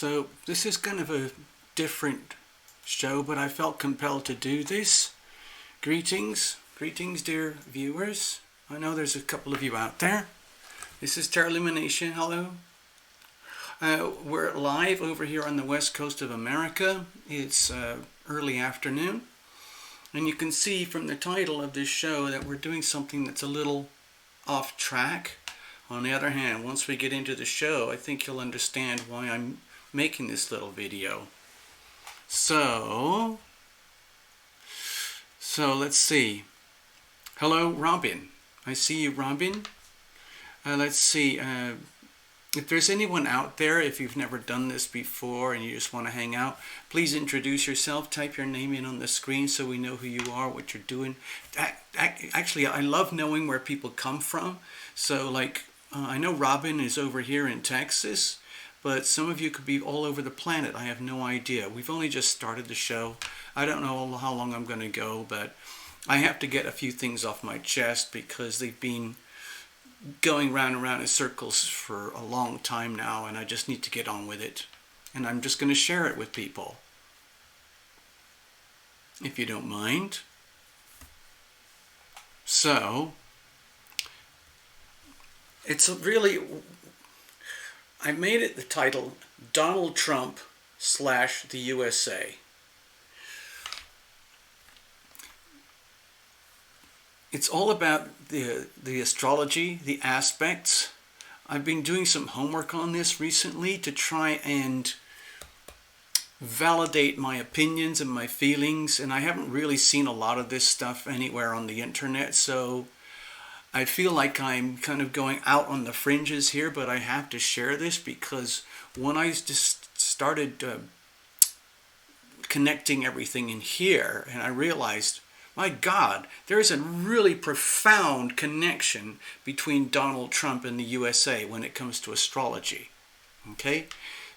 So this is kind of a different show, but I felt compelled to do this. Greetings, dear viewers. I know there's a couple of you out there. This is Lumination. Hello. We're live over here on the west coast of America. It's early afternoon. And you can see from the title of this show that we're doing something that's a little off track. On the other hand, once we get into the show, I think you'll understand why I'm making this little video. So let's see. Hello, Robin. I see you, Robin. Let's see. If there's anyone out there, if you've never done this before and you just want to hang out, please introduce yourself. Type your name in on the screen so we know who you are, what you're doing. Actually, I love knowing where people come from. So, like, I know Robin is over here in Texas, but some of you could be all over the planet. I have no idea. We've only just started the show. I don't know how long I'm going to go, but I have to get a few things off my chest because they've been going round and round in circles for a long time now, and I just need to get on with it. And I'm just going to share it with people, if you don't mind. So, it's really, I made it the title, Donald Trump / the USA. It's all about the astrology, the aspects. I've been doing some homework on this recently to try and validate my opinions and my feelings, and I haven't really seen a lot of this stuff anywhere on the internet, so I feel like I'm kind of going out on the fringes here, but I have to share this because when I just started connecting everything in here, and I realized, my God, there's a really profound connection between Donald Trump and the USA when it comes to astrology. Okay?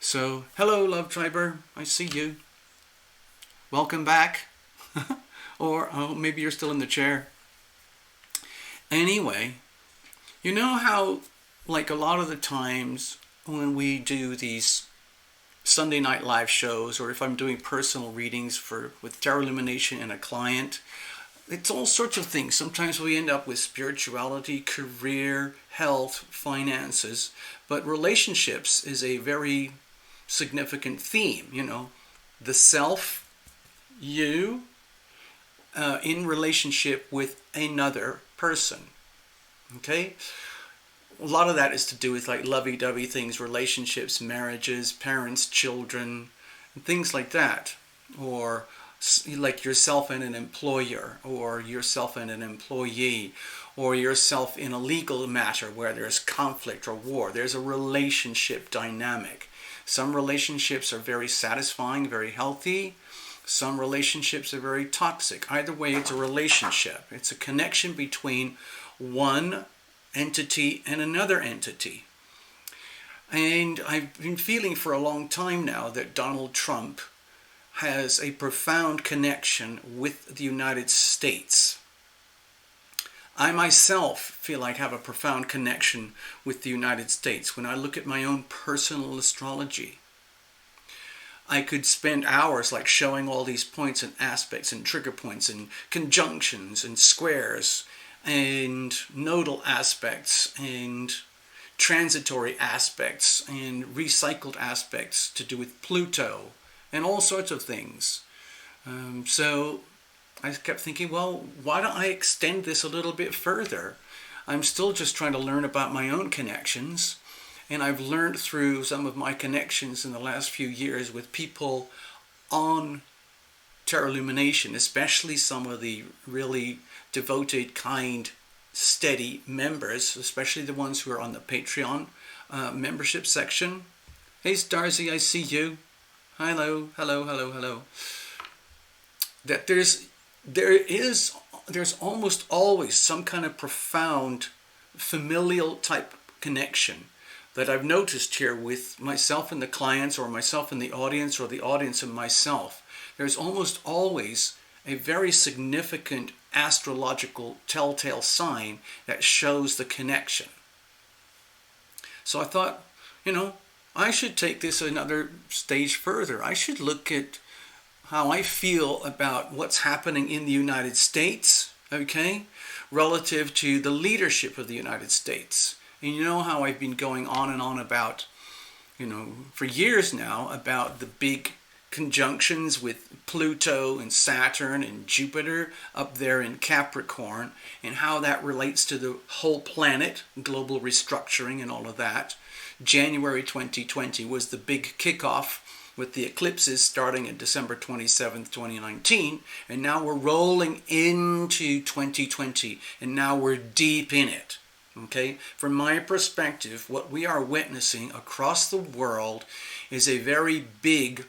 So, hello, Love Triber. I see you. Welcome back. Or, oh, maybe you're still in the chair. Anyway, you know how, like, a lot of the times when we do these Sunday night live shows, or if I'm doing personal readings with Tarot Illumination and a client, it's all sorts of things. Sometimes we end up with spirituality, career, health, finances, but relationships is a very significant theme, you know. The self, you, in relationship with another person. Okay? A lot of that is to do with like lovey-dovey things, relationships, marriages, parents, children, and things like that. Or like yourself and an employer, or yourself and an employee, or yourself in a legal matter where there's conflict or war. There's a relationship dynamic. Some relationships are very satisfying, very healthy. Some relationships are very toxic. Either way, it's a relationship. It's a connection between one entity and another entity. And I've been feeling for a long time now that Donald Trump has a profound connection with the United States. I myself feel like I have a profound connection with the United States when I look at my own personal astrology. I could spend hours like showing all these points and aspects and trigger points and conjunctions and squares and nodal aspects and transitory aspects and recycled aspects to do with Pluto and all sorts of things. So I kept thinking, well, why don't I extend this a little bit further? I'm still just trying to learn about my own connections. And I've learned through some of my connections in the last few years with people on Tarot Illumination, especially some of the really devoted, kind, steady members, especially the ones who are on the Patreon membership section. Hey, Starzy, I see you. Hello. That there's almost always some kind of profound familial type connection that I've noticed here with myself and the clients, or myself and the audience, or the audience and myself. There's almost always a very significant astrological telltale sign that shows the connection. So I thought, I should take this another stage further. I should look at how I feel about what's happening in the United States, okay, relative to the leadership of the United States. And you know how I've been going on and on about, for years now, about the big conjunctions with Pluto and Saturn and Jupiter up there in Capricorn, and how that relates to the whole planet, global restructuring and all of that. January 2020 was the big kickoff with the eclipses starting at December 27th, 2019, and now we're rolling into 2020, and now we're deep in it. Okay, from my perspective, what we are witnessing across the world is a very big,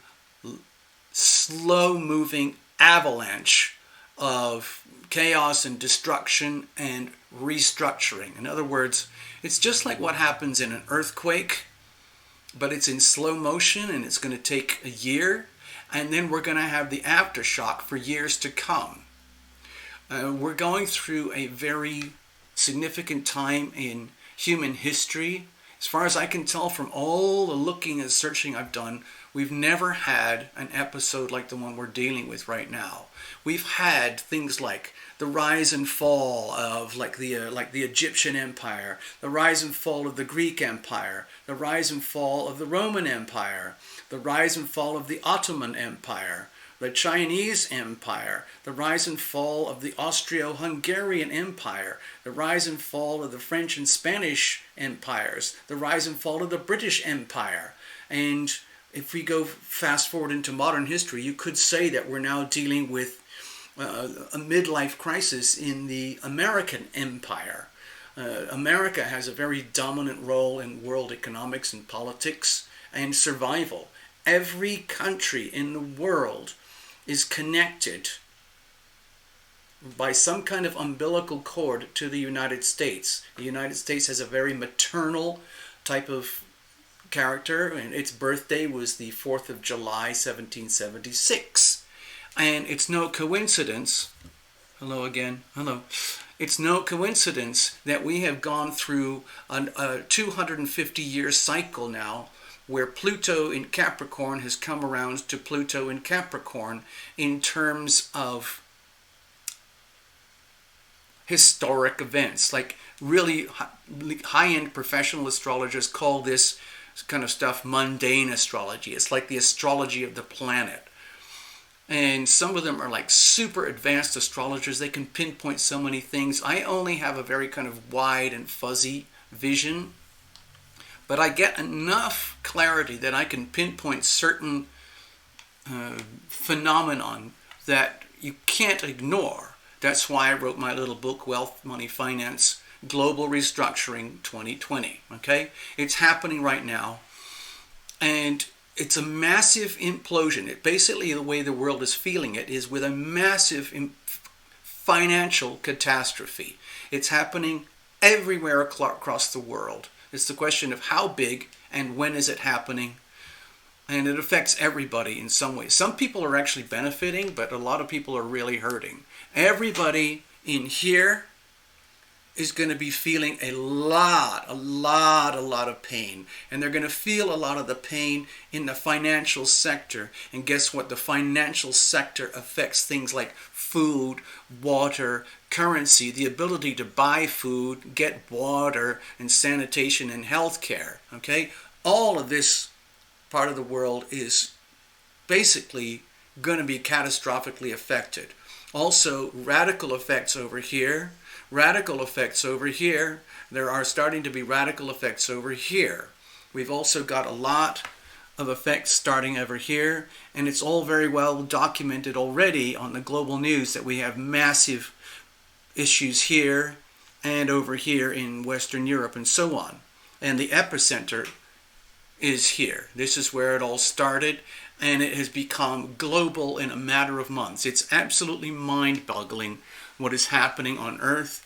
slow-moving avalanche of chaos and destruction and restructuring. In other words, it's just like what happens in an earthquake, but it's in slow motion and it's going to take a year, and then we're going to have the aftershock for years to come. We're going through a very significant time in human history. As far as I can tell from all the looking and searching I've done, we've never had an episode like the one we're dealing with right now. We've had things like the rise and fall of like the Egyptian Empire, the rise and fall of the Greek Empire, the rise and fall of the Roman Empire, the rise and fall of the Ottoman Empire, the Chinese Empire, the rise and fall of the Austro-Hungarian Empire, the rise and fall of the French and Spanish empires, the rise and fall of the British Empire. And if we go fast forward into modern history, you could say that we're now dealing with a midlife crisis in the American empire. America has a very dominant role in world economics and politics and survival. Every country in the world is connected by some kind of umbilical cord to the United States. The United States has a very maternal type of character, and its birthday was the 4th of July, 1776. And it's no coincidence, hello again, hello. It's no coincidence that we have gone through a 250-year cycle now where Pluto in Capricorn has come around to Pluto in Capricorn in terms of historic events. Like really high-end professional astrologers call this kind of stuff mundane astrology. It's like the astrology of the planet. And some of them are like super advanced astrologers. They can pinpoint so many things. I only have a very kind of wide and fuzzy vision, but I get enough clarity that I can pinpoint certain phenomenon that you can't ignore. That's why I wrote my little book, Wealth, Money, Finance, Global Restructuring 2020. Okay? It's happening right now. And it's a massive implosion. It basically, the way the world is feeling it is with a massive financial catastrophe. It's happening everywhere across the world. It's the question of how big and when is it happening. And it affects everybody in some way. Some people are actually benefiting, but a lot of people are really hurting. Everybody in here is going to be feeling a lot of pain. And they're going to feel a lot of the pain in the financial sector. And guess what? The financial sector affects things like food, water, currency, the ability to buy food, get water, and sanitation and healthcare. Okay? All of this part of the world is basically going to be catastrophically affected. Also, radical effects over here. Radical effects over here. There are starting to be radical effects over here. We've also got a lot of effects starting over here, and it's all very well documented already on the global news that we have massive issues here and over here in Western Europe and so on. And the epicenter is here. This is where it all started, and it has become global in a matter of months. It's absolutely mind-boggling what is happening on Earth.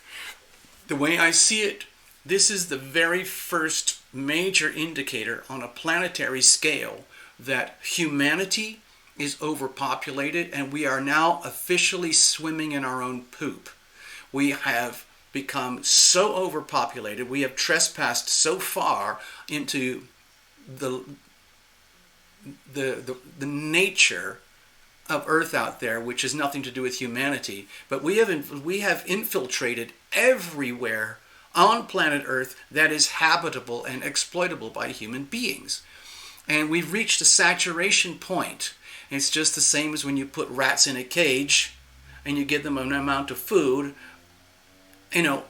The way I see it, this is the very first major indicator on a planetary scale that humanity is overpopulated and we are now officially swimming in our own poop. We have become so overpopulated, we have trespassed so far into the the nature of Earth out there, which has nothing to do with humanity. But we have infiltrated everywhere on planet Earth that is habitable and exploitable by human beings. And we've reached a saturation point. It's just the same as when you put rats in a cage and you give them an amount of food. You know,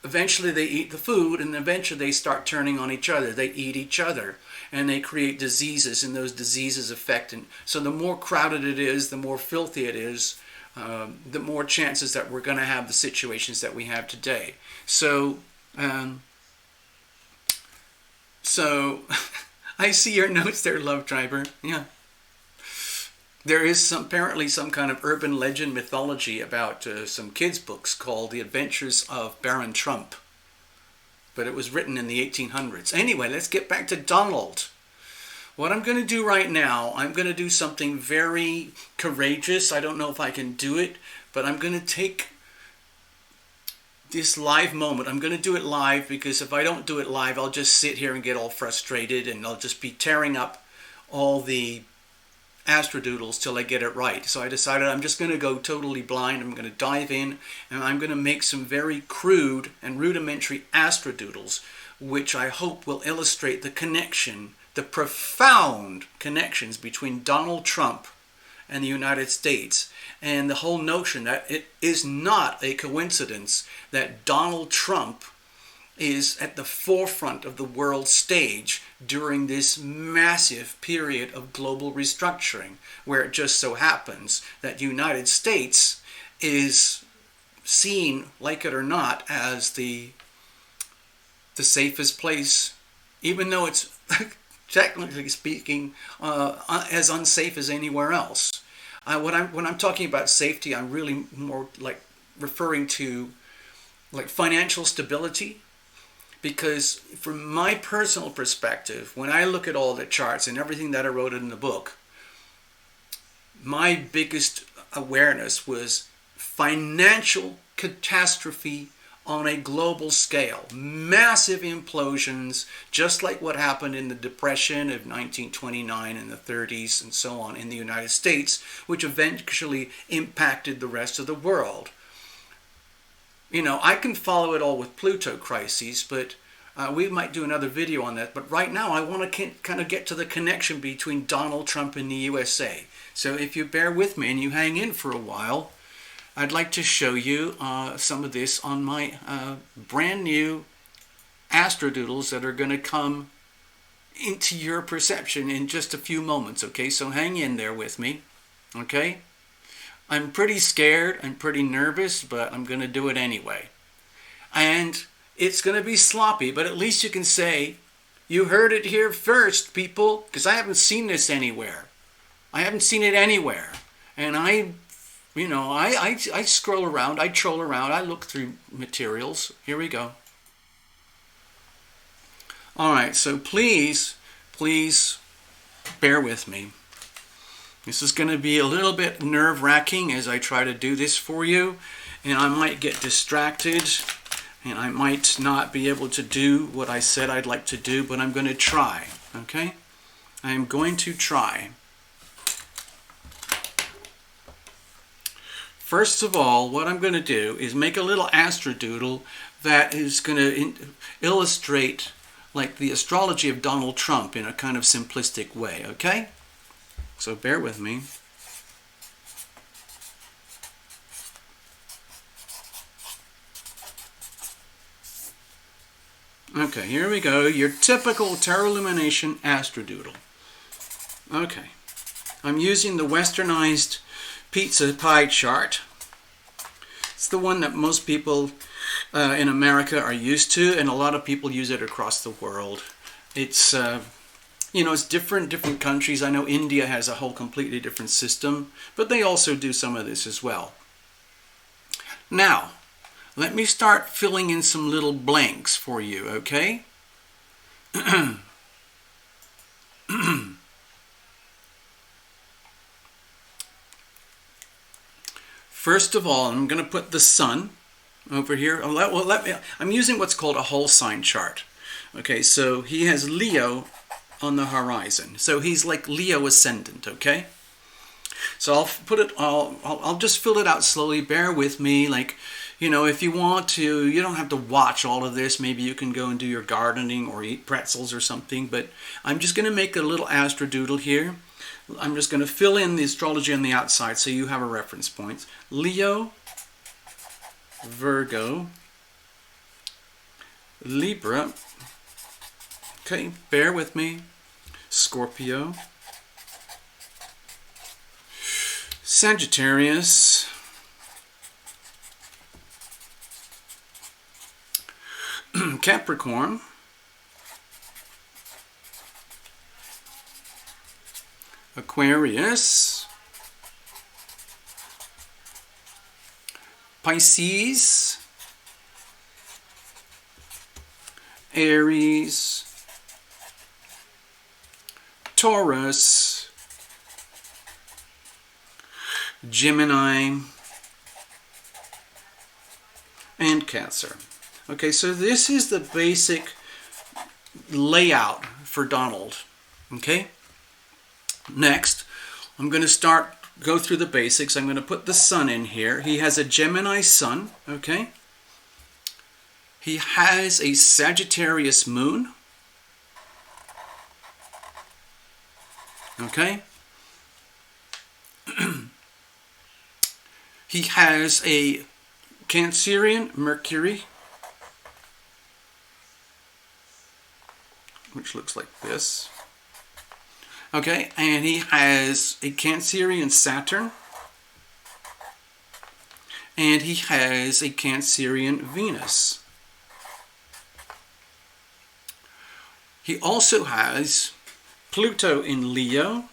eventually they eat the food, and eventually they start turning on each other. They eat each other, and they create diseases, and those diseases affect. And so the more crowded it is, the more filthy it is, the more chances that we're going to have the situations that we have today. So I see your notes there, Love Driver. Yeah. There is apparently some kind of urban legend mythology about some kids' books called The Adventures of Baron Trump. But it was written in the 1800s. Anyway, let's get back to Donald. What I'm going to do right now, I'm going to do something very courageous. I don't know if I can do it, but I'm going to take this live moment. I'm going to do it live, because if I don't do it live, I'll just sit here and get all frustrated, and I'll just be tearing up all the astrodoodles till I get it right. So I decided I'm just going to go totally blind. I'm going to dive in, and I'm going to make some very crude and rudimentary astrodoodles, which I hope will illustrate the connection, the profound connections between Donald Trump and the United States, and the whole notion that it is not a coincidence that Donald Trump is at the forefront of the world stage during this massive period of global restructuring, where it just so happens that the United States is seen, like it or not, as the safest place, even though it's technically speaking as unsafe as anywhere else. When I'm talking about safety, I'm really more like referring to like financial stability. Because from my personal perspective, when I look at all the charts and everything that I wrote in the book, my biggest awareness was financial catastrophe on a global scale. Massive implosions, just like what happened in the Depression of 1929 and the 30s and so on in the United States, which eventually impacted the rest of the world. You know, I can follow it all with Pluto crises, but we might do another video on that. But right now, I want to kind of get to the connection between Donald Trump and the USA. So if you bear with me and you hang in for a while, I'd like to show you some of this on my brand new astrodoodles that are going to come into your perception in just a few moments. Okay, so hang in there with me. Okay. I'm pretty scared, I'm pretty nervous, but I'm going to do it anyway. And it's going to be sloppy, but at least you can say, you heard it here first, people, because I haven't seen this anywhere. I haven't seen it anywhere. And I scroll around, I troll around, I look through materials. Here we go. All right, so please bear with me. This is going to be a little bit nerve-wracking as I try to do this for you, and I might get distracted, and I might not be able to do what I said I'd like to do, but I'm going to try, okay? I am going to try. First of all, what I'm going to do is make a little astrodoodle that is going to illustrate like the astrology of Donald Trump in a kind of simplistic way, okay? So bear with me. Okay, here we go. Your typical Tarot Illumination astrodoodle. Okay. I'm using the westernized pizza pie chart. It's the one that most people in America are used to, and a lot of people use it across the world. It's it's different countries. I know India has a whole completely different system, but they also do some of this as well. Now, let me start filling in some little blanks for you, okay? First of all, I'm going to put the sun over here. I'm using what's called a whole sign chart. Okay, so he has Leo on the horizon. So he's like Leo ascendant, okay? So I'll put it, I'll just fill it out slowly. Bear with me. Like, you know, if you want to, you don't have to watch all of this. Maybe you can go and do your gardening or eat pretzels or something. But I'm just going to make a little astro doodle here. I'm just going to fill in the astrology on the outside so you have a reference point. Leo, Virgo, Libra, okay, bear with me, Scorpio, Sagittarius, Capricorn, Aquarius, Pisces, Aries, Taurus, Gemini, and Cancer. Okay, so this is the basic layout for Donald. Okay? Next, I'm going to go through the basics. I'm going to put the sun in here. He has a Gemini sun, okay? He has a Sagittarius moon, okay? He has a Cancerian Mercury, which looks like this. Okay, and he has a Cancerian Saturn, and he has a Cancerian Venus. He also has Pluto in Leo.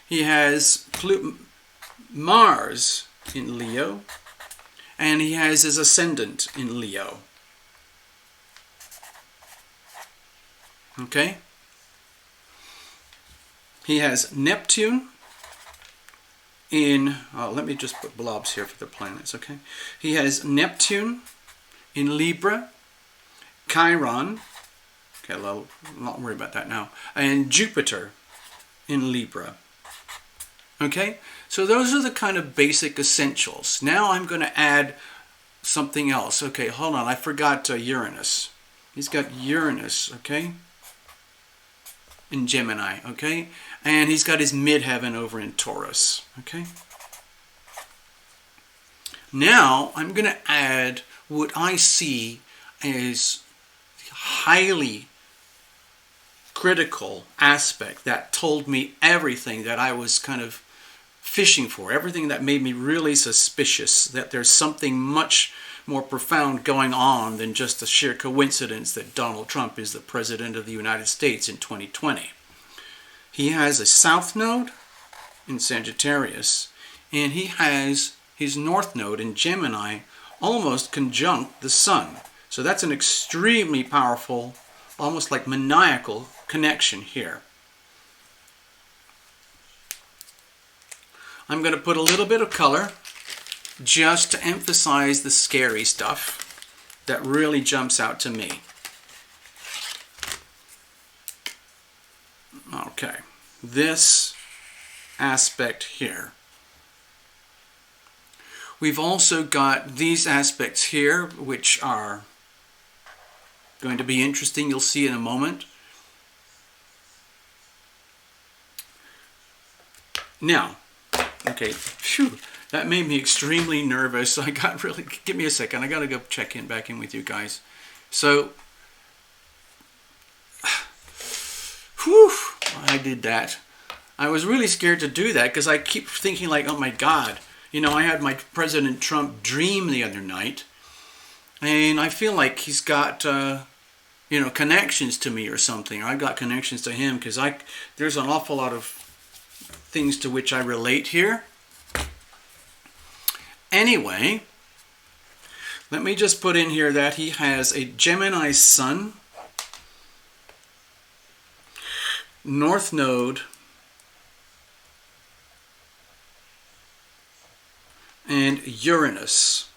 He has Mars in Leo, and he has his ascendant in Leo. Okay? He has Neptune in, let me just put blobs here for the planets, okay? He has Neptune in Libra, Chiron, okay, I'll not worry about that now, and Jupiter in Libra. Okay, so those are the kind of basic essentials. Now I'm going to add something else. Okay, hold on, I forgot Uranus. He's got Uranus, okay, in Gemini, okay? And he's got his midheaven over in Taurus, okay? Now, I'm going to add what I see as highly critical aspect that told me everything that I was kind of fishing for, everything that made me really suspicious that there's something much more profound going on than just a sheer coincidence that Donald Trump is the President of the United States in 2020. He has a South Node in Sagittarius, and he has his North Node in Gemini almost conjunct the Sun. So that's an extremely powerful, almost like maniacal connection here. I'm going to put a little bit of color just to emphasize the scary stuff that really jumps out to me. Okay, this aspect here. We've also got these aspects here, which are going to be interesting. You'll see in a moment. Now, okay, phew, that made me extremely nervous. I got really, give me a second. I got to go back in with you guys. So, whew, I did that. I was really scared to do that because I keep thinking like, oh my God, you know, I had my President Trump dream the other night, and I feel like he's got, you know, connections to me or something. Or I got connections to him because there's an awful lot of things to which I relate here. Anyway, let me just put in here that he has a Gemini Sun, North Node, and Uranus.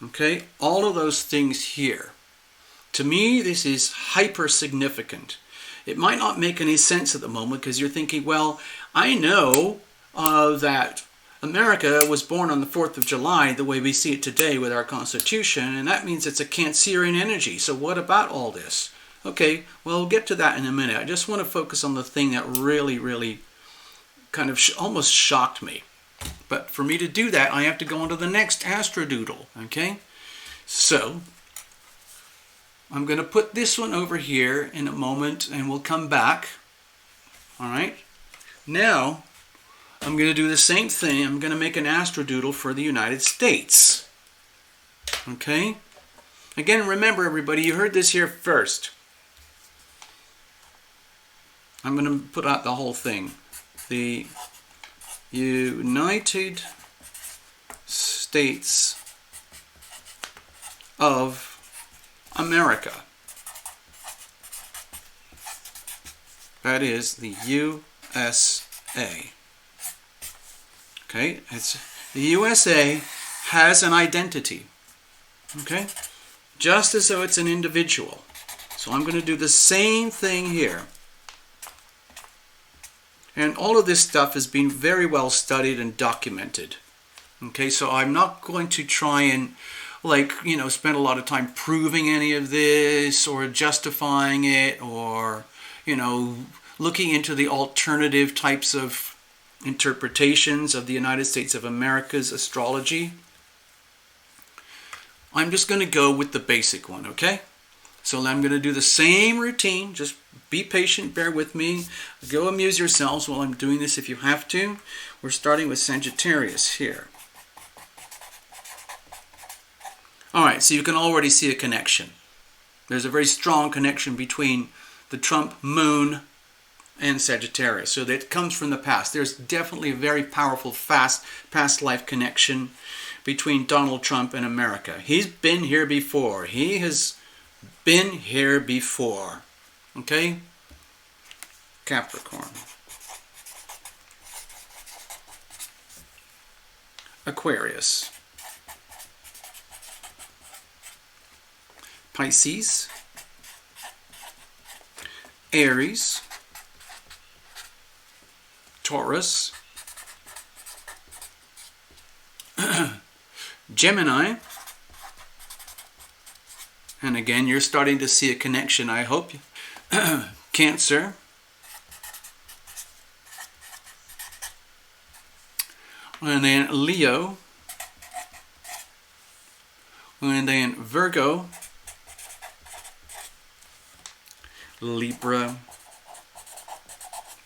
Okay, all of those things here To me, this is hyper significant. It might not make any sense at the moment because you're thinking, well, I know that America was born on the 4th of July the way we see it today with our Constitution, and that means it's a Cancerian energy. So what about all this? Okay, well, we'll get to that in a minute. I just want to focus on the thing that really, really kind of almost shocked me. But for me to do that, I have to go on to the next Astro doodle, okay? So I'm going to put this one over here in a moment and we'll come back. All right. Now I'm going to do the same thing. I'm going to make an Astro doodle for the United States. Okay. Again, remember everybody, you heard this here first. I'm going to put out the whole thing. The United States of America. That is the USA. Okay, the USA has an identity. Okay, just as though it's an individual. So I'm going to do the same thing here. And all of this stuff has been very well studied and documented. Okay, so I'm not going to try and spend a lot of time proving any of this or justifying it or, looking into the alternative types of interpretations of the United States of America's astrology. I'm just going to go with the basic one, okay? So I'm going to do the same routine. Just be patient, bear with me. Go amuse yourselves while I'm doing this if you have to. We're starting with Sagittarius here. Alright, so you can already see a connection. There's a very strong connection between the Trump moon and Sagittarius. So that comes from the past. There's definitely a very powerful past life connection between Donald Trump and America. He's been here before. He has been here before. Okay? Capricorn. Aquarius. Pisces. Aries. Taurus. Gemini. And again, you're starting to see a connection, I hope. Cancer. And then Leo. And then Virgo. Libra.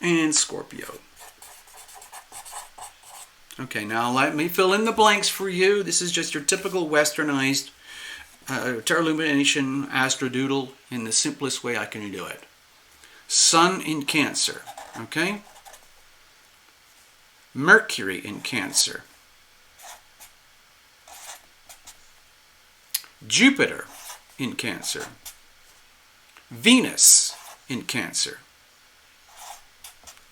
And Scorpio. Okay, now let me fill in the blanks for you. This is just your typical westernized Tarot Lumination Astro doodle in the simplest way I can do it. Sun in Cancer, okay? Mercury in Cancer. Jupiter in Cancer. Venus in Cancer.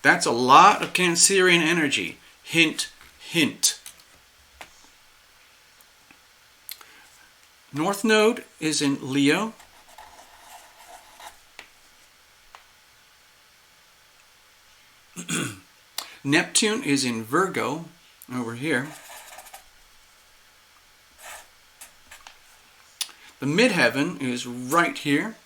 That's a lot of Cancerian energy. Hint, hint. North Node is in Leo. Neptune is in Virgo over here. The midheaven is right here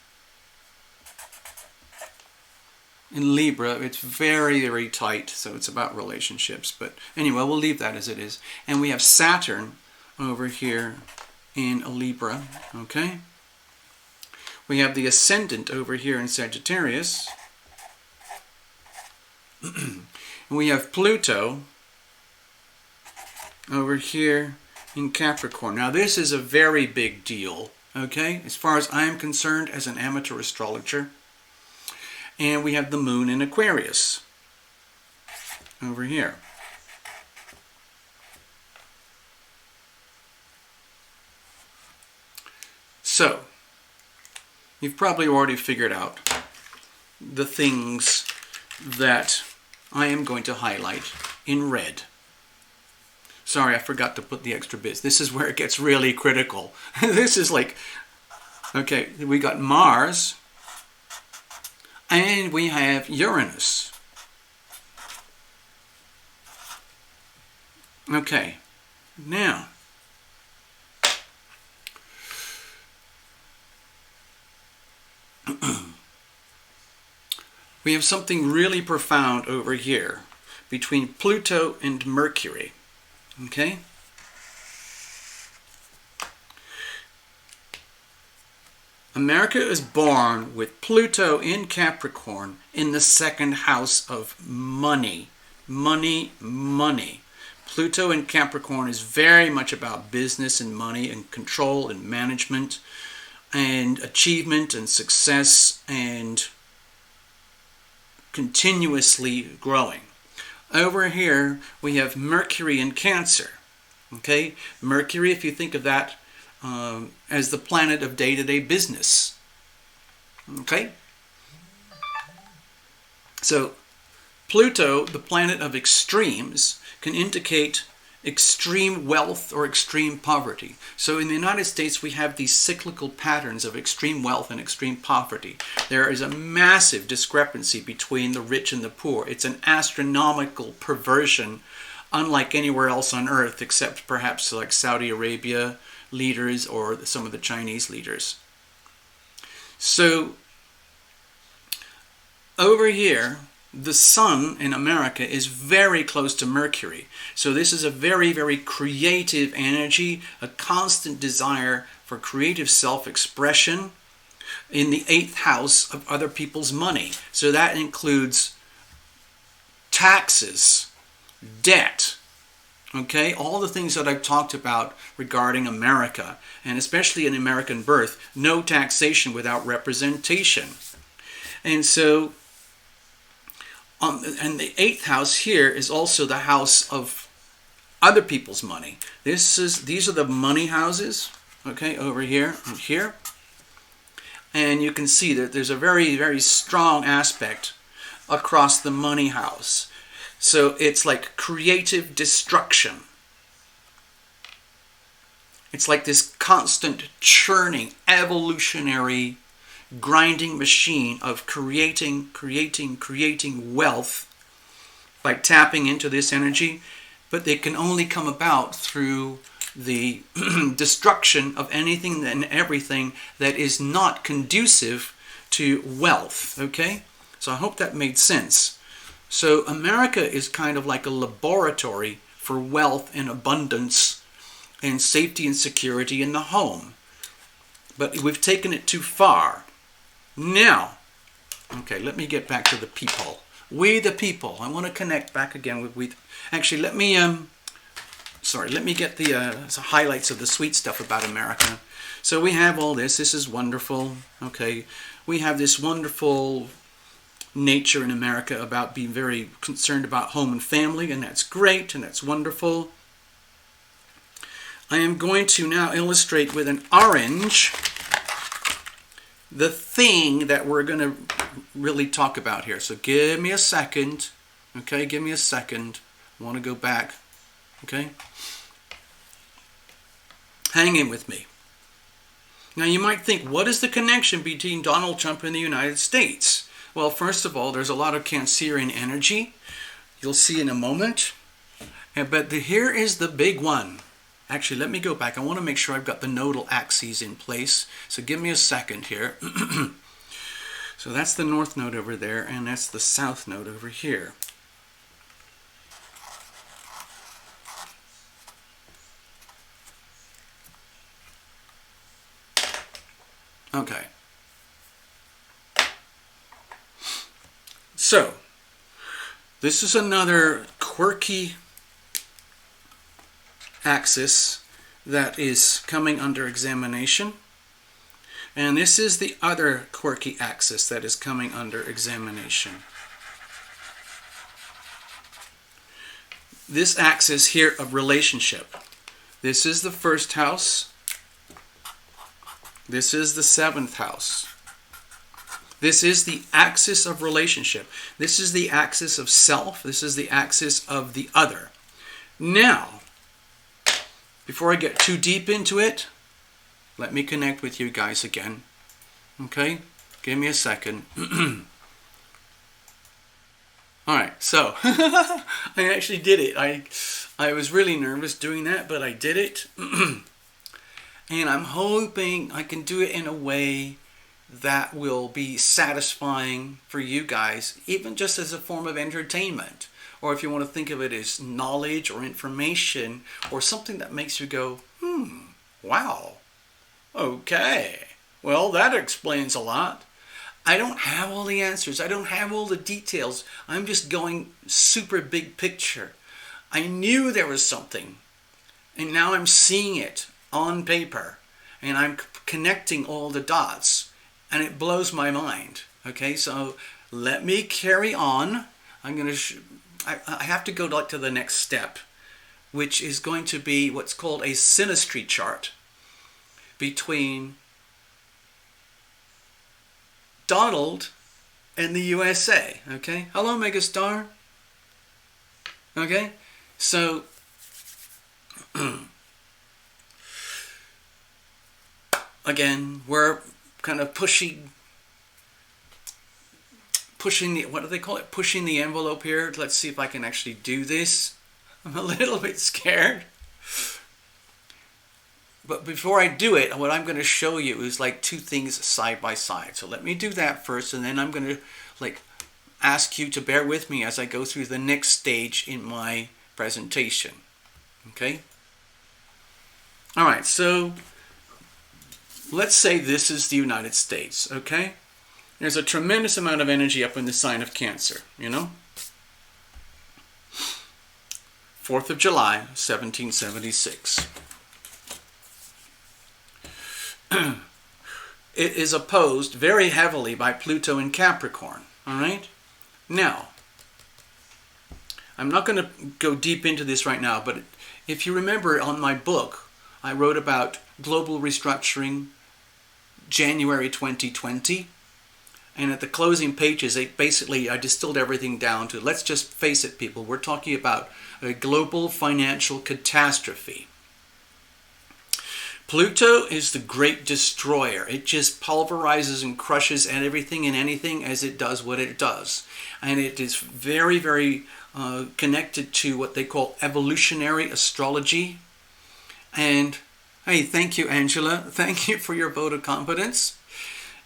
in Libra. It's very, very tight, so it's about relationships. But anyway, we'll leave that as it is. And we have Saturn over here in Libra, okay? We have the ascendant over here in Sagittarius. And we have Pluto over here in Capricorn. Now this is a very big deal, okay? As far as I'm concerned as an amateur astrologer. And we have the moon in Aquarius over here. So, you've probably already figured out the things that I am going to highlight in red. Sorry, I forgot to put the extra bits. This is where it gets really critical. This is like Okay, we got Mars, and we have Uranus. Okay, now, we have something really profound over here between Pluto and Mercury. Okay? America is born with Pluto in Capricorn in the second house of money. Money, money. Pluto in Capricorn is very much about business and money and control and management and achievement and success and continuously growing. Over here we have Mercury in Cancer. Okay? Mercury, if you think of that as the planet of day-to-day business. Okay? So Pluto, the planet of extremes, can indicate extreme wealth or extreme poverty. So in the United States we have these cyclical patterns of extreme wealth and extreme poverty. There is a massive discrepancy between the rich and the poor. It's an astronomical perversion, unlike anywhere else on earth except perhaps like Saudi Arabia leaders or some of the Chinese leaders. So over here, the sun in America is very close to Mercury. So this is a very, very creative energy, a constant desire for creative self-expression in the 8th house of other people's money. So that includes taxes, debt, okay, all the things that I've talked about regarding America, and especially in American birth, no taxation without representation. And so, and the 8th house here is also the house of other people's money. These are the money houses, okay, over here and here. And you can see that there's a very, very strong aspect across the money house. So it's like creative destruction. It's like this constant churning, evolutionary, grinding machine of creating wealth by tapping into this energy. But they can only come about through the destruction of anything and everything that is not conducive to wealth. Okay? So I hope that made sense. So America is kind of like a laboratory for wealth and abundance and safety and security in the home. But we've taken it too far. Now, okay, let me get back to the people. We the people. I want to connect back again with we. Actually, let me get the highlights of the sweet stuff about America. So we have all this. This is wonderful. Okay, we have this wonderful nature in America about being very concerned about home and family, and that's great and that's wonderful. I am going to now illustrate with an orange the thing that we're going to really talk about here. So give me a second. Okay, give me a second. I want to go back. Okay? Hang in with me. Now you might think, what is the connection between Donald Trump and the United States? Well, first of all, there's a lot of Cancerian energy. You'll see in a moment. But here is the big one. Actually, let me go back. I want to make sure I've got the nodal axes in place. So give me a second here. So that's the north node over there, and that's the south node over here. Okay. So, this is another quirky axis that is coming under examination. And this is the other quirky axis that is coming under examination. This axis here of relationship. This is the first house. This is the 7th house. This is the axis of relationship. This is the axis of self. This is the axis of the other. Now, before I get too deep into it, Let me connect with you guys again. Okay? Give me a second. Alright, so I actually did it. I was really nervous doing that, but I did it. And I'm hoping I can do it in a way that will be satisfying for you guys, even just as a form of entertainment. Or if you want to think of it as knowledge or information or something that makes you go, wow, okay, well, that explains a lot. I don't have all the answers. I don't have all the details. I'm just going super big picture. I knew there was something, and now I'm seeing it on paper, and I'm connecting all the dots, and it blows my mind. Okay, so let me carry on. I'm going to I have to go to the next step, which is going to be what's called a synastry chart between Donald and the USA. Okay, hello Megastar. Okay, so again, we're kind of pushing the, what do they call it? Pushing the envelope here. Let's see if I can actually do this. I'm a little bit scared. But before I do it, what I'm going to show you is like two things side by side. So let me do that first, and then I'm going to ask you to bear with me as I go through the next stage in my presentation. Okay? All right, so let's say this is the United States, okay? There's a tremendous amount of energy up in the sign of Cancer, you know? 4th of July, 1776. It is opposed very heavily by Pluto in Capricorn, all right? Now, I'm not going to go deep into this right now, but if you remember on my book, I wrote about global restructuring January 2020. And at the closing pages, I distilled everything down to, let's just face it, people, we're talking about a global financial catastrophe. Pluto is the great destroyer. It just pulverizes and crushes everything and anything as it does what it does. And it is very, very connected to what they call evolutionary astrology. And, hey, thank you, Angela. Thank you for your vote of confidence.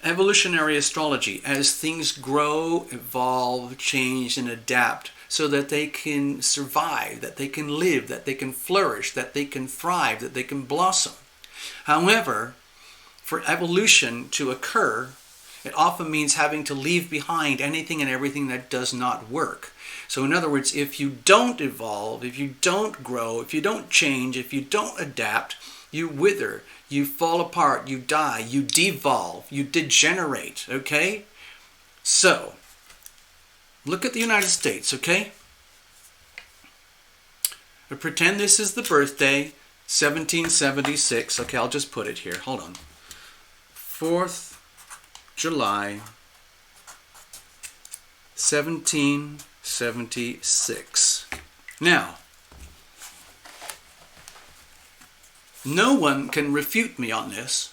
Evolutionary astrology, as things grow, evolve, change, and adapt so that they can survive, that they can live, that they can flourish, that they can thrive, that they can blossom. However, for evolution to occur, it often means having to leave behind anything and everything that does not work. So in other words, if you don't evolve, if you don't grow, if you don't change, if you don't adapt, you wither, you fall apart, you die, you devolve, you degenerate, okay? So, look at the United States, okay? But pretend this is the birthday, 1776. Okay, I'll just put it here. Hold on. 4th July, 1776. Now, no one can refute me on this.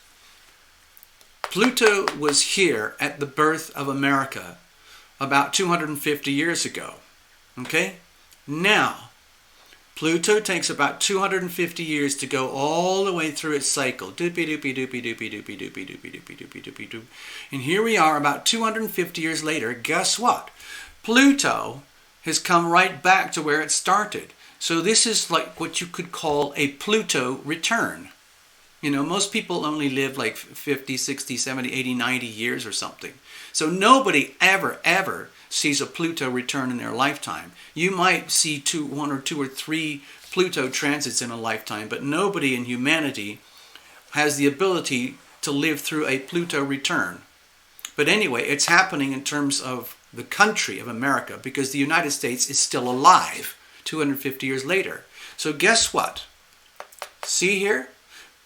Pluto was here at the birth of America about 250 years ago. Okay? Now, Pluto takes about 250 years to go all the way through its cycle. Doopy doopy doopy doopy doopy doopy doopy doopy doopy doopy doop. And here we are about 250 years later. Guess what? Pluto has come right back to where it started. So this is like what you could call a Pluto return. You know, most people only live like 50, 60, 70, 80, 90 years or something. So nobody ever sees a Pluto return in their lifetime. You might see one or two or three Pluto transits in a lifetime, but nobody in humanity has the ability to live through a Pluto return. But anyway, it's happening in terms of the country of America because the United States is still alive 250 years later. So guess what? See here?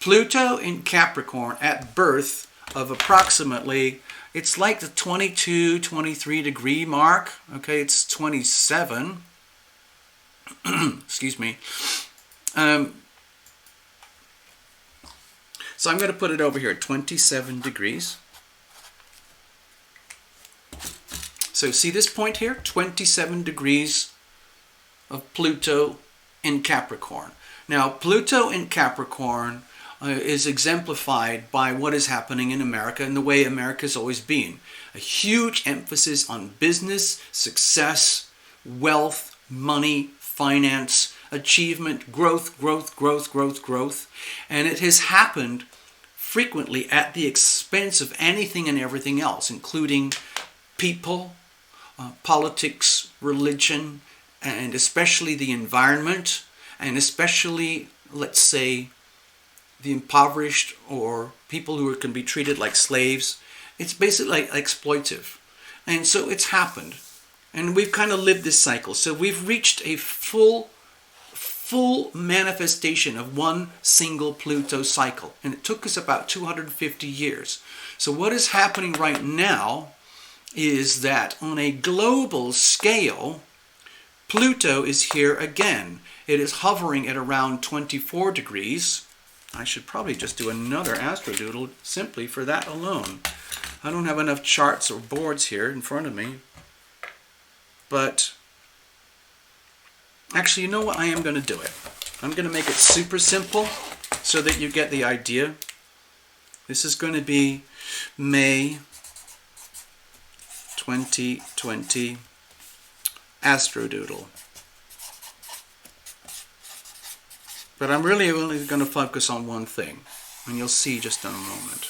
Pluto in Capricorn at birth of approximately, it's like the 22, 23 degree mark. Okay, it's 27. Excuse me. So I'm going to put it over here at 27 degrees. So see this point here? 27 degrees of Pluto in Capricorn. Now, Pluto in Capricorn is exemplified by what is happening in America and the way America's always been. A huge emphasis on business, success, wealth, money, finance, achievement, growth. And it has happened frequently at the expense of anything and everything else, including people, politics, religion, and especially the environment, and especially, let's say, the impoverished or people who can be treated like slaves. It's basically like exploitive. And so it's happened. And we've kind of lived this cycle. So we've reached a full manifestation of one single Pluto cycle. And it took us about 250 years. So what is happening right now is that on a global scale, Pluto is here again. It is hovering at around 24 degrees. I should probably just do another Astro doodle simply for that alone. I don't have enough charts or boards here in front of me. But actually, you know what? I am going to do it. I'm going to make it super simple so that you get the idea. This is going to be May 2020 Astro doodle. But I'm really only going to focus on one thing, and you'll see just in a moment.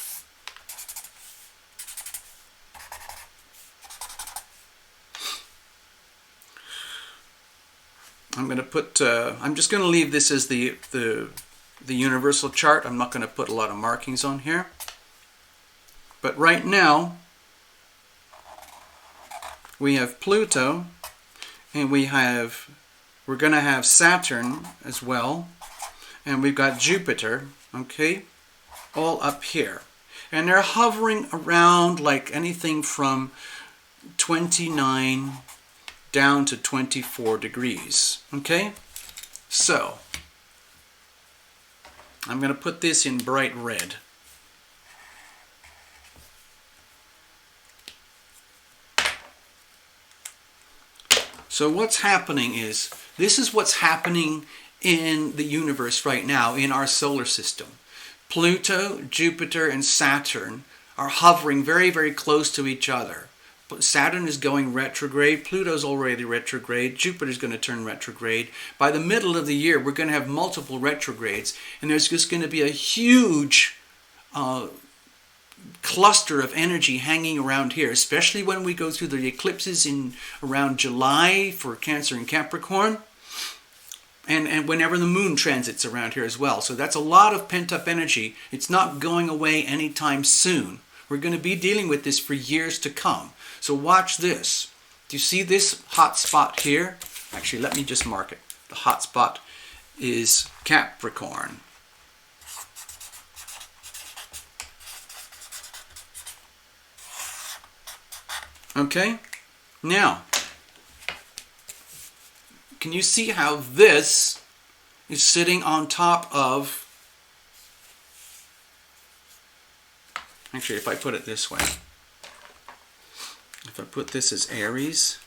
I'm just going to leave this as the universal chart. I'm not going to put a lot of markings on here. But right now, we have Pluto, and we're going to have Saturn as well. And we've got Jupiter, okay, all up here. And they're hovering around like anything from 29 down to 24 degrees, okay? So, I'm going to put this in bright red. So what's happening is, this is what's happening in the universe right now, in our solar system. Pluto, Jupiter, and Saturn are hovering very, very close to each other. But Saturn is going retrograde, Pluto's already retrograde, Jupiter's going to turn retrograde. By the middle of the year, we're going to have multiple retrogrades, and there's just going to be a huge cluster of energy hanging around here, especially when we go through the eclipses in around July for Cancer and Capricorn. And whenever the moon transits around here as well. So that's a lot of pent-up energy. It's not going away anytime soon. We're going to be dealing with this for years to come. So watch this. Do you see this hot spot here? Actually, let me just mark it. The hot spot is Capricorn. Okay? Now, can you see how this is sitting on top of... Actually, if I put it this way. If I put this as Aries,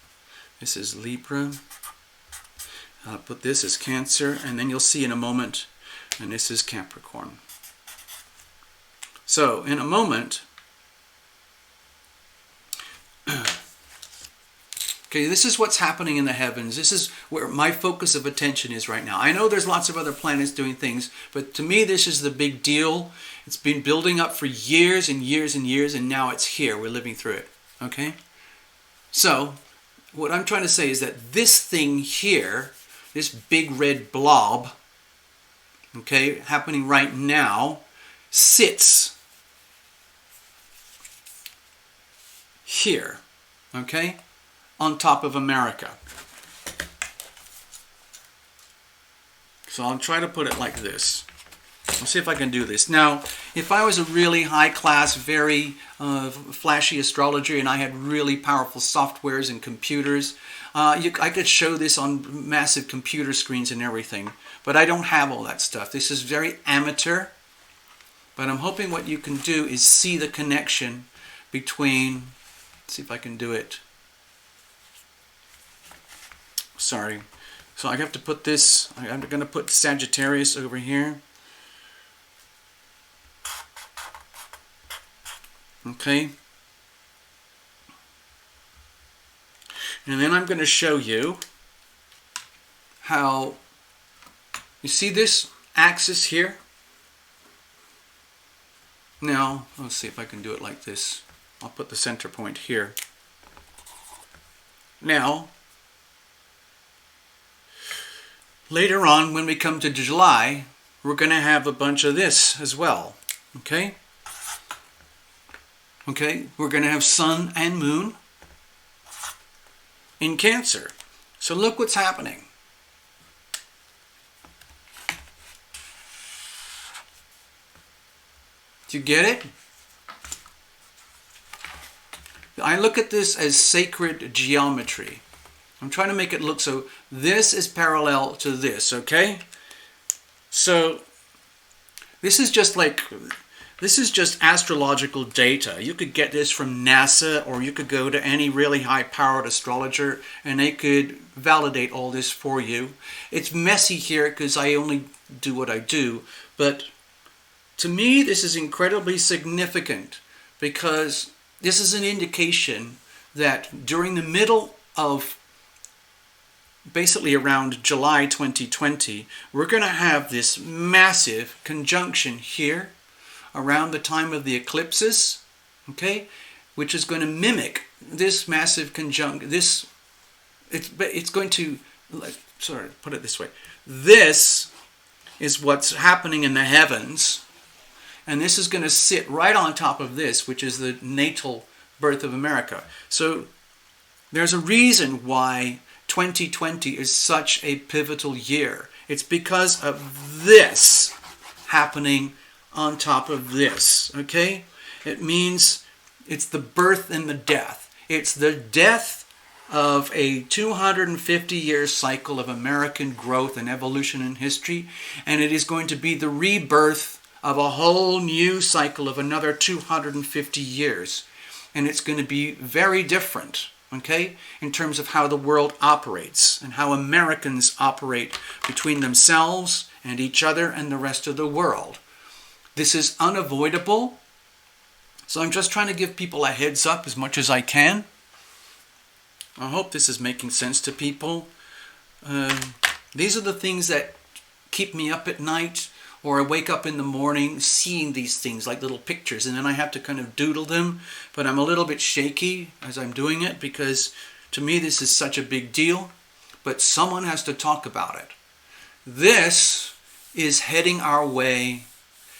this is Libra, I'll put this as Cancer, and then you'll see in a moment, and this is Capricorn. So, in a moment... Okay, this is what's happening in the heavens. This is where my focus of attention is right now. I know there's lots of other planets doing things, but to me this is the big deal. It's been building up for years and years and years, and now it's here. We're living through it. Okay? So, what I'm trying to say is that this thing here, this big red blob, okay, happening right now, sits here. Okay? On top of America. So I'll try to put it like this. Let's see if I can do this. Now, if I was a really high-class, very flashy astrologer and I had really powerful softwares and computers, I could show this on massive computer screens and everything. But I don't have all that stuff. This is very amateur. But I'm hoping what you can do is see the connection between, let's see if I can do it. Sorry. So I have to put this, I'm going to put Sagittarius over here. Okay. And then I'm going to show you how, you see this axis here? Now, let's see if I can do it like this. I'll put the center point here. Now, later on when we come to July, we're going to have a bunch of this as well. Okay? Okay, we're going to have Sun and Moon in Cancer. So look what's happening. Do you get it? I look at this as sacred geometry. I'm trying to make it look so this is parallel to this, okay? So this is just astrological data. You could get this from NASA, or you could go to any really high-powered astrologer and they could validate all this for you. It's messy here because I only do what I do, but to me this is incredibly significant because this is an indication that during the middle of basically around July 2020, we're going to have this massive conjunction here around the time of the eclipses, okay, which is going to mimic this massive conjunction. It's going to, sorry, put it this way. This is what's happening in the heavens, and this is going to sit right on top of this, which is the natal birth of America. So there's a reason why 2020 is such a pivotal year. It's because of this happening on top of this, okay? It means it's the birth and the death. It's the death of a 250-year cycle of American growth and evolution in history, and it is going to be the rebirth of a whole new cycle of another 250 years. And it's going to be very different, okay, in terms of how the world operates and how Americans operate between themselves and each other and the rest of the world. This is unavoidable, so I'm just trying to give people a heads up as much as I can. I hope this is making sense to people. These are the things that keep me up at night, or I wake up in the morning seeing these things like little pictures, and then I have to kind of doodle them, but I'm a little bit shaky as I'm doing it because to me this is such a big deal, but someone has to talk about it. This is heading our way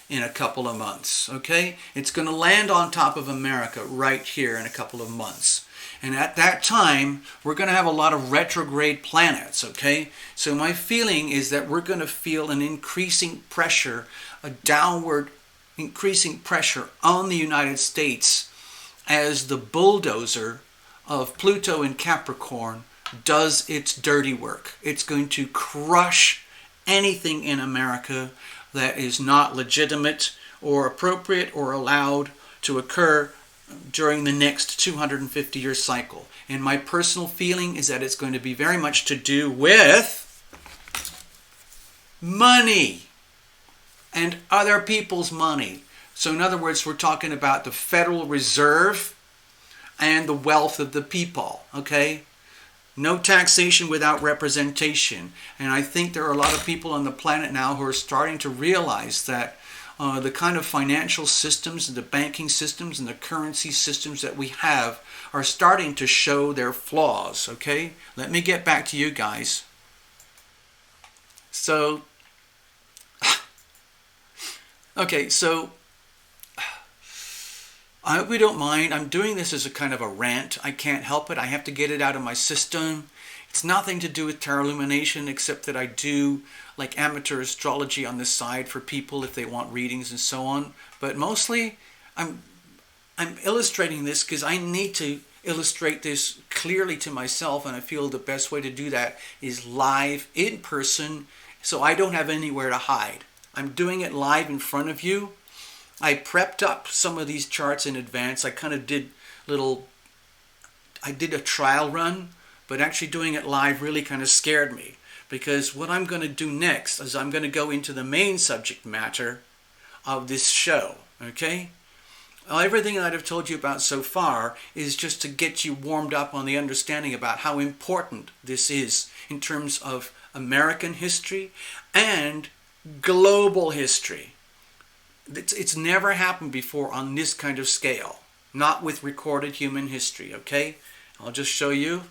in a couple of months, okay? It's going to land on top of America right here in a couple of months. And at that time, we're going to have a lot of retrograde planets, okay? So my feeling is that we're going to feel an increasing pressure, a downward increasing pressure on the United States as the bulldozer of Pluto in Capricorn does its dirty work. It's going to crush anything in America that is not legitimate or appropriate or allowed to occur during the next 250-year cycle. And my personal feeling is that it's going to be very much to do with money and other people's money. So in other words, we're talking about the Federal Reserve and the wealth of the people, okay? No taxation without representation. And I think there are a lot of people on the planet now who are starting to realize that the kind of financial systems and the banking systems and the currency systems that we have are starting to show their flaws, okay? Let me get back to you guys. So, okay, so I hope you don't mind. I'm doing this as a kind of a rant. I can't help it. I have to get it out of my system. It's nothing to do with tarot illumination, except that I do like amateur astrology on the side for people if they want readings and so on. But mostly, I'm illustrating this because I need to illustrate this clearly to myself, and I feel the best way to do that is live, in person, so I don't have anywhere to hide. I'm doing it live in front of you, I prepped up some of these charts in advance. I kind of did I did a trial run, but actually doing it live really kind of scared me, because what I'm going to do next is I'm going to go into the main subject matter of this show, okay? Everything that I've told you about so far is just to get you warmed up on the understanding about how important this is in terms of American history and global history. It's never happened before on this kind of scale, not with recorded human history, okay? I'll just show you.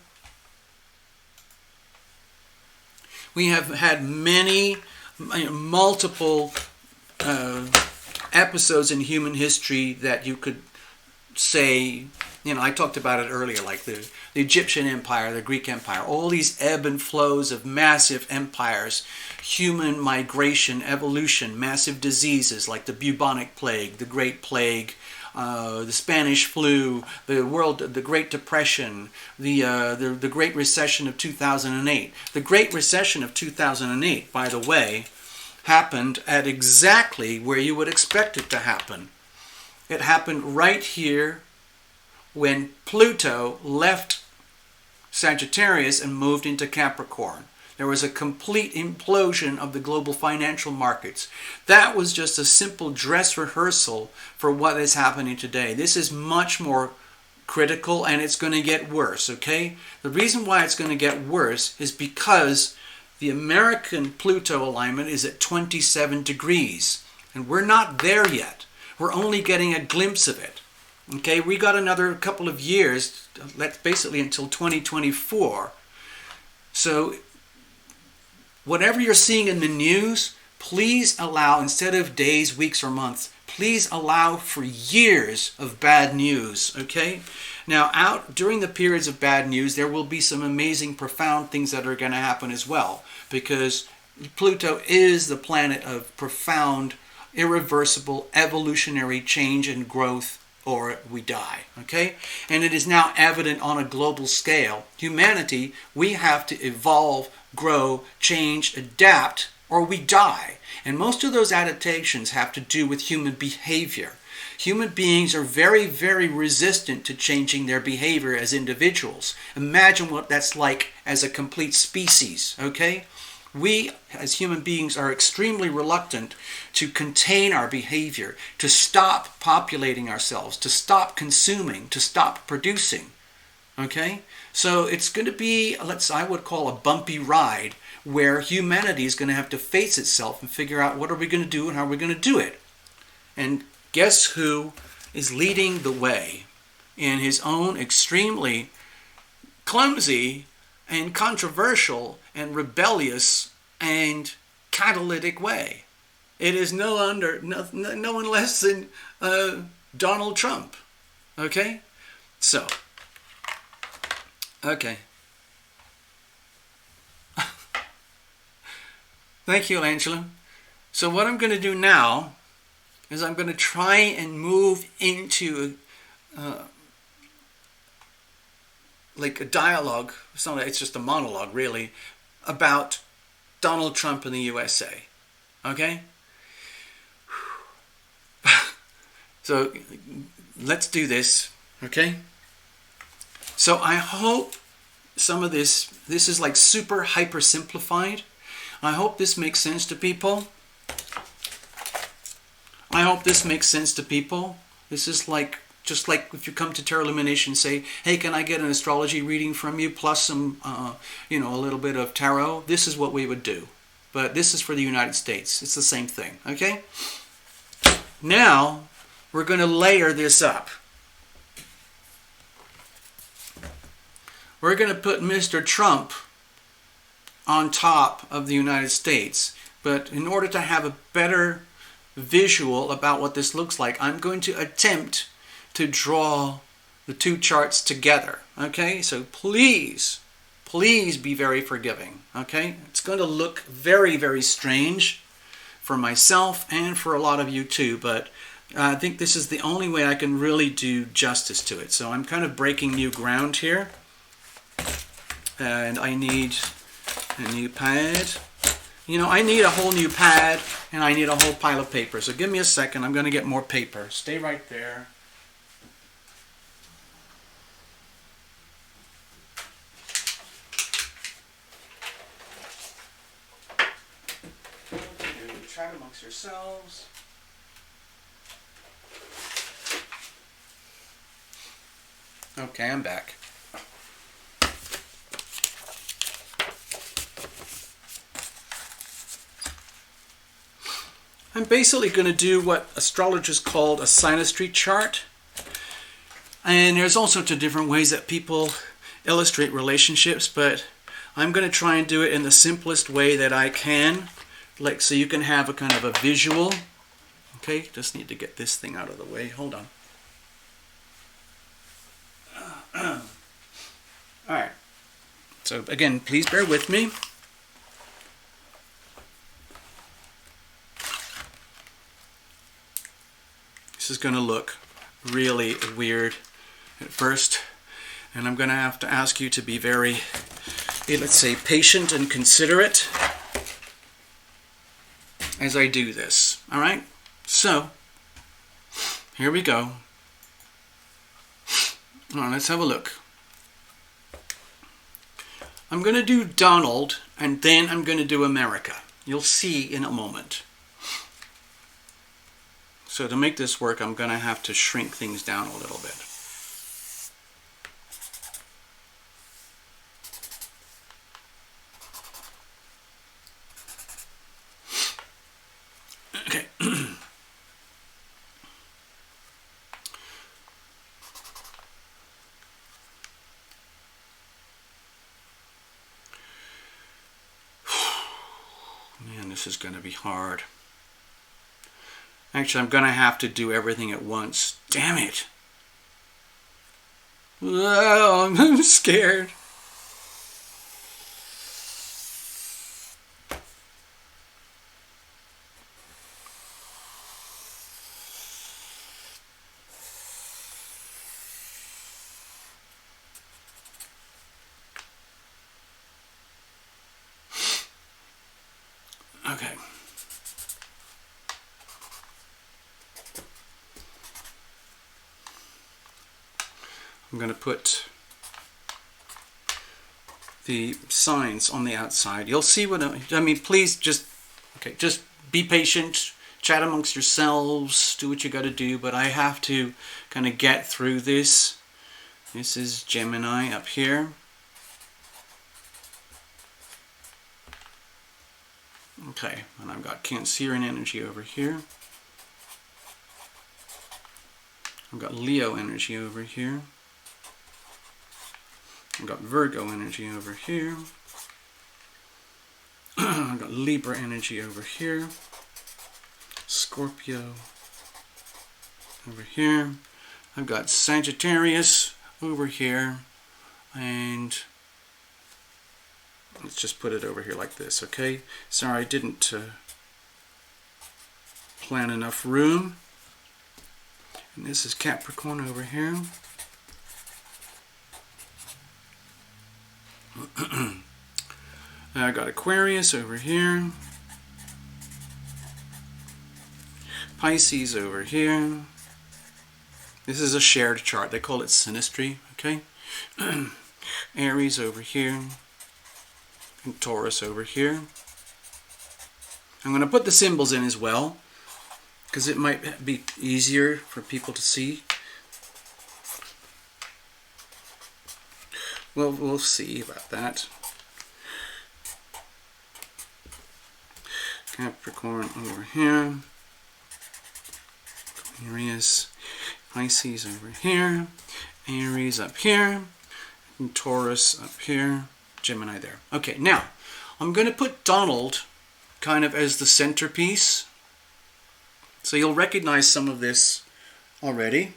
We have had multiple episodes in human history that you could say, I talked about it earlier, like the Egyptian Empire, the Greek Empire, all these ebb and flows of massive empires, human migration, evolution, massive diseases like the bubonic plague, the Great Plague, the Spanish flu, the Great Depression, the Great Recession of 2008. The Great Recession of 2008, by the way, happened at exactly where you would expect it to happen. It happened right here when Pluto left Sagittarius and moved into Capricorn. There was a complete implosion of the global financial markets. That was just a simple dress rehearsal for what is happening today. This is much more critical, and it's going to get worse, okay? The reason why it's going to get worse is because the American Pluto alignment is at 27 degrees, and we're not there yet. We're only getting a glimpse of it. Okay, we got another couple of years, basically until 2024. So whatever you're seeing in the news, please allow, instead of days, weeks, or months, please allow for years of bad news, okay? Now, during the periods of bad news, there will be some amazing, profound things that are going to happen as well, because Pluto is the planet of profound, irreversible, evolutionary change and growth, or we die, okay? And it is now evident on a global scale. Humanity, we have to evolve, grow, change, adapt, or we die. And most of those adaptations have to do with human behavior. Human beings are very, very resistant to changing their behavior as individuals. Imagine what that's like as a complete species, okay? We, as human beings, are extremely reluctant to contain our behavior, to stop populating ourselves, to stop consuming, to stop producing, okay? So it's going to be, I would call a bumpy ride, where humanity is going to have to face itself and figure out what are we going to do and how are we going to do it. And guess who is leading the way in his own extremely clumsy and controversial and rebellious and catalytic way? It is no one less than Donald Trump. Okay? So, okay. Thank you, Angela. So what I'm going to do now is I'm going to try and move into like a dialogue. It's just a monologue, really, about Donald Trump in the USA. Okay? So let's do this. Okay? So I hope some of this is like super hyper simplified. I hope this makes sense to people. I hope this makes sense to people. This is like, just like if you come to Tarot Illumination and say, hey, can I get an astrology reading from you plus some, a little bit of tarot? This is what we would do. But this is for the United States. It's the same thing, okay? Now, we're going to layer this up. We're going to put Mr. Trump on top of the United States. But in order to have a better visual about what this looks like, I'm going to attempt to draw the two charts together. Okay? So please be very forgiving. Okay? It's going to look very, very strange for myself and for a lot of you too, but I think this is the only way I can really do justice to it. So I'm kind of breaking new ground here. And I need a new pad. I need a whole new pad And I need a whole pile of paper. So give me a second. I'm going to get more paper. Stay right there. Chat amongst yourselves. Okay, I'm back. I'm basically going to do what astrologers call a synastry chart. And there's all sorts of different ways that people illustrate relationships, but I'm going to try and do it in the simplest way that I can, like so you can have a kind of a visual. Okay, just need to get this thing out of the way. Hold on. All right. So again, please bear with me. This is going to look really weird at first, and I'm going to have to ask you to be very, let's say, patient and considerate as I do this. All right? So, here we go. All right, let's have a look. I'm going to do Donald, and then I'm going to do America. You'll see in a moment. So to make this work, I'm going to have to shrink things down a little bit. Okay. Man, this is going to be hard. Actually, I'm going to have to do everything at once. Damn it. Oh, I'm scared. Okay. I'm going to put the signs on the outside. You'll see what I mean. Please just be patient, chat amongst yourselves, do what you got to do, but I have to kind of get through this. This is Gemini up here. Okay, and I've got Cancerian energy over here. I've got Leo energy over here. I've got Virgo energy over here. I've got Libra energy over here. Scorpio over here. I've got Sagittarius over here. And let's just put it over here like this, okay? Sorry, I didn't plan enough room. And this is Capricorn over here. I got Aquarius over here. Pisces over here. This is a shared chart. They call it synastry, okay? Aries over here. And Taurus over here. I'm going to put the symbols in as well, because it might be easier for people to see. Well, we'll see about that. Capricorn over here. Aquarius. Pisces over here. Aries up here. And Taurus up here. Gemini there. Okay, now I'm going to put Donald kind of as the centerpiece. So you'll recognize some of this already.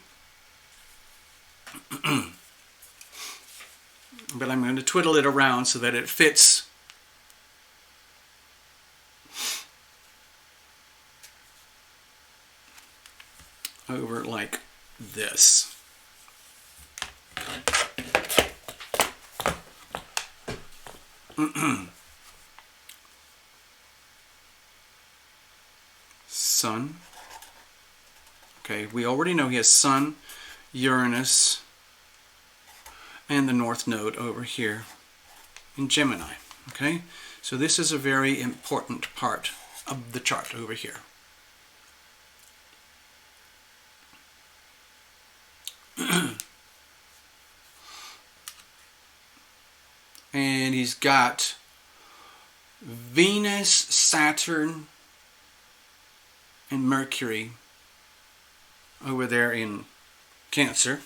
But I'm going to twiddle it around so that it fits over like this. Sun. Okay, we already know he has Sun, Uranus, and the North Node over here in Gemini. Okay, so this is a very important part of the chart over here. And he's got Venus, Saturn, and Mercury over there in Cancer.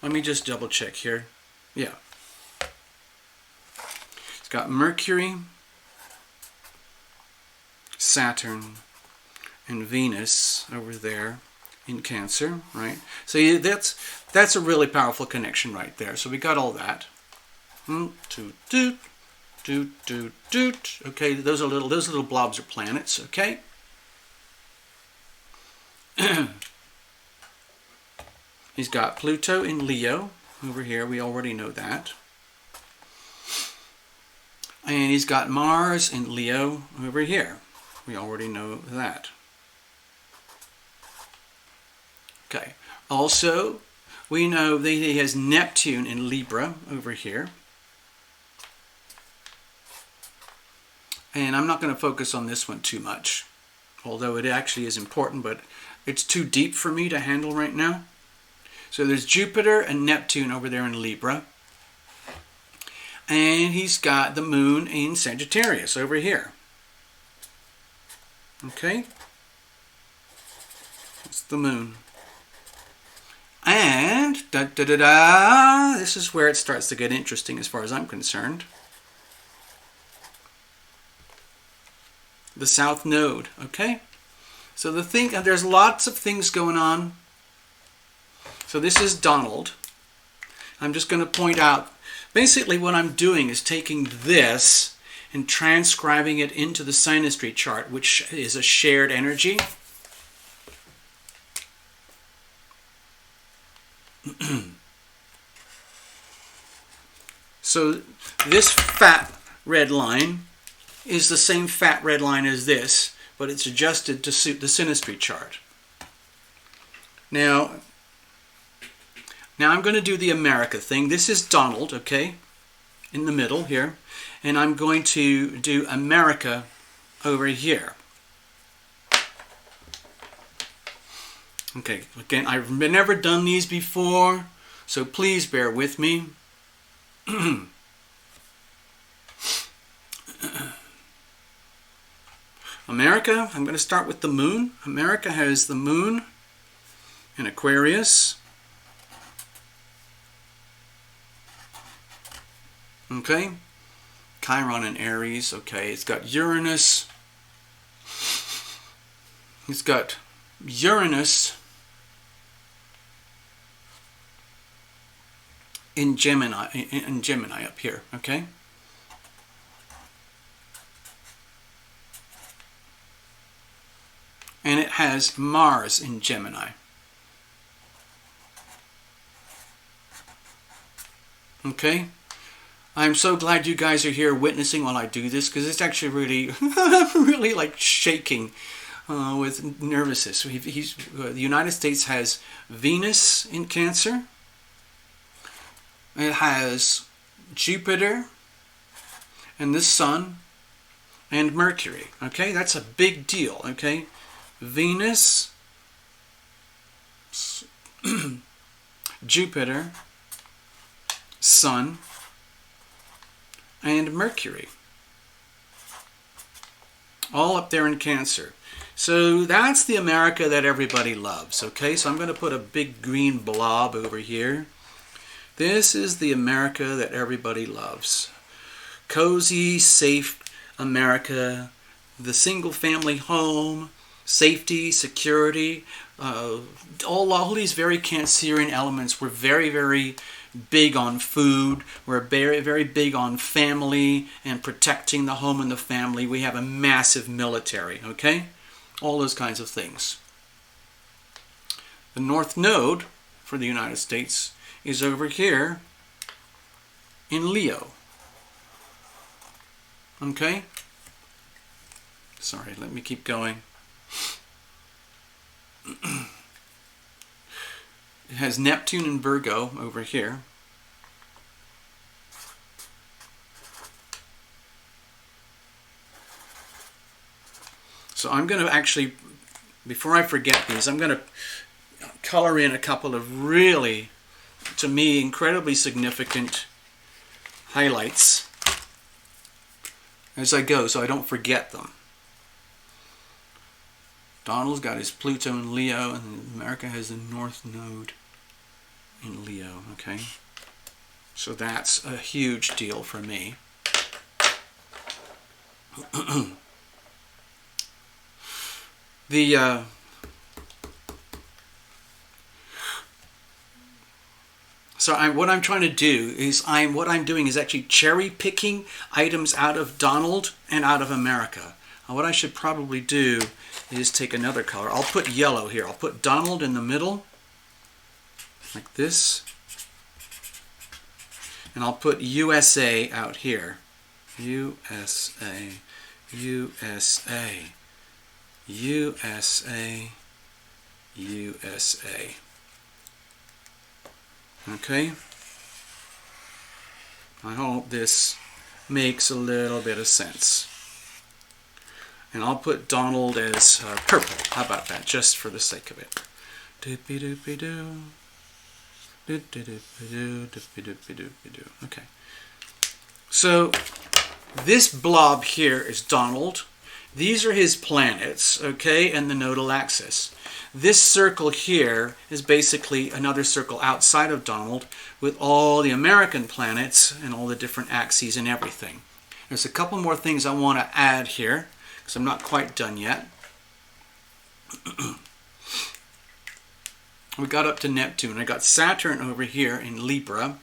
Let me just double check here. Yeah. It's got Mercury, Saturn, and Venus over there in Cancer, right? So that's a really powerful connection right there. So we got all that. Toot, toot, toot, toot, toot. Okay, those little blobs are planets, okay? He's got Pluto in Leo over here. We already know that. And he's got Mars in Leo over here. We already know that. Okay. Also, we know that he has Neptune in Libra over here. And I'm not going to focus on this one too much, although it actually is important, but it's too deep for me to handle right now. So there's Jupiter and Neptune over there in Libra. And he's got the moon in Sagittarius over here. Okay? That's the moon. And, this is where it starts to get interesting as far as I'm concerned. The South Node, okay? So there's lots of things going on. So this is Donald. I'm just going to point out, basically what I'm doing is taking this and transcribing it into the synastry chart, which is a shared energy. So this fat red line is the same fat red line as this, but it's adjusted to suit the synastry chart. Now I'm going to do the America thing. This is Donald, okay, in the middle here, and I'm going to do America over here. Okay, again, I've never done these before, so please bear with me. America, I'm going to start with the moon. America has the moon in Aquarius. Okay. Chiron in Aries. Okay, it's got Uranus. It's got Uranus in Gemini up here, okay? And it has Mars in Gemini. Okay? I'm so glad you guys are here witnessing while I do this, because it's actually really, really like shaking with nervousness. The United States has Venus in Cancer. It has Jupiter and the Sun and Mercury. Okay, that's a big deal. Okay, Venus, Jupiter, Sun, and Mercury. All up there in Cancer. So that's the America that everybody loves. Okay, so I'm going to put a big green blob over here. This is the America that everybody loves. Cozy, safe America, the single family home, safety, security, all these very Cancerian elements. We're very, very big on food. We're very, very big on family and protecting the home and the family. We have a massive military, okay? All those kinds of things. The North Node for the United States is over here in Leo. Okay? Sorry, let me keep going. It has Neptune and Virgo over here. So I'm going to actually, before I forget these, I'm going to color in a couple of really, to me, incredibly significant highlights as I go, so I don't forget them. Donald's got his Pluto in Leo, and America has the North Node in Leo, okay? So that's a huge deal for me. What I'm trying to do is what I'm doing is actually cherry picking items out of Donald and out of America. Now, what I should probably do is take another color. I'll put yellow here. I'll put Donald in the middle, like this. And I'll put USA out here. USA, USA, USA, USA. Okay? I hope this makes a little bit of sense. And I'll put Donald as purple. How about that? Just for the sake of it. Doopy-doopy-doo. Doopy-doopy-doo. Doopy-doopy-doopy-doo. Okay. So this blob here is Donald. These are his planets, okay, and the nodal axis. This circle here is basically another circle outside of Donald with all the American planets and all the different axes and everything. There's a couple more things I want to add here because I'm not quite done yet. We got up to Neptune. I got Saturn over here in Libra.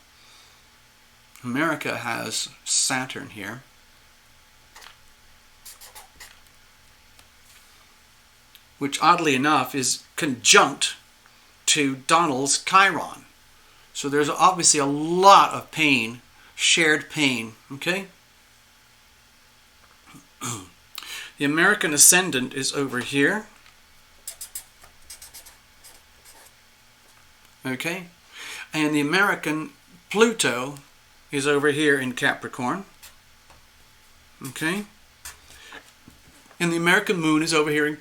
America has Saturn here. Which oddly enough is conjunct to Donald's Chiron. So there's obviously a lot of pain, shared pain, okay? The American ascendant is over here. Okay? And the American Pluto is over here in Capricorn. Okay? And the American moon is over here in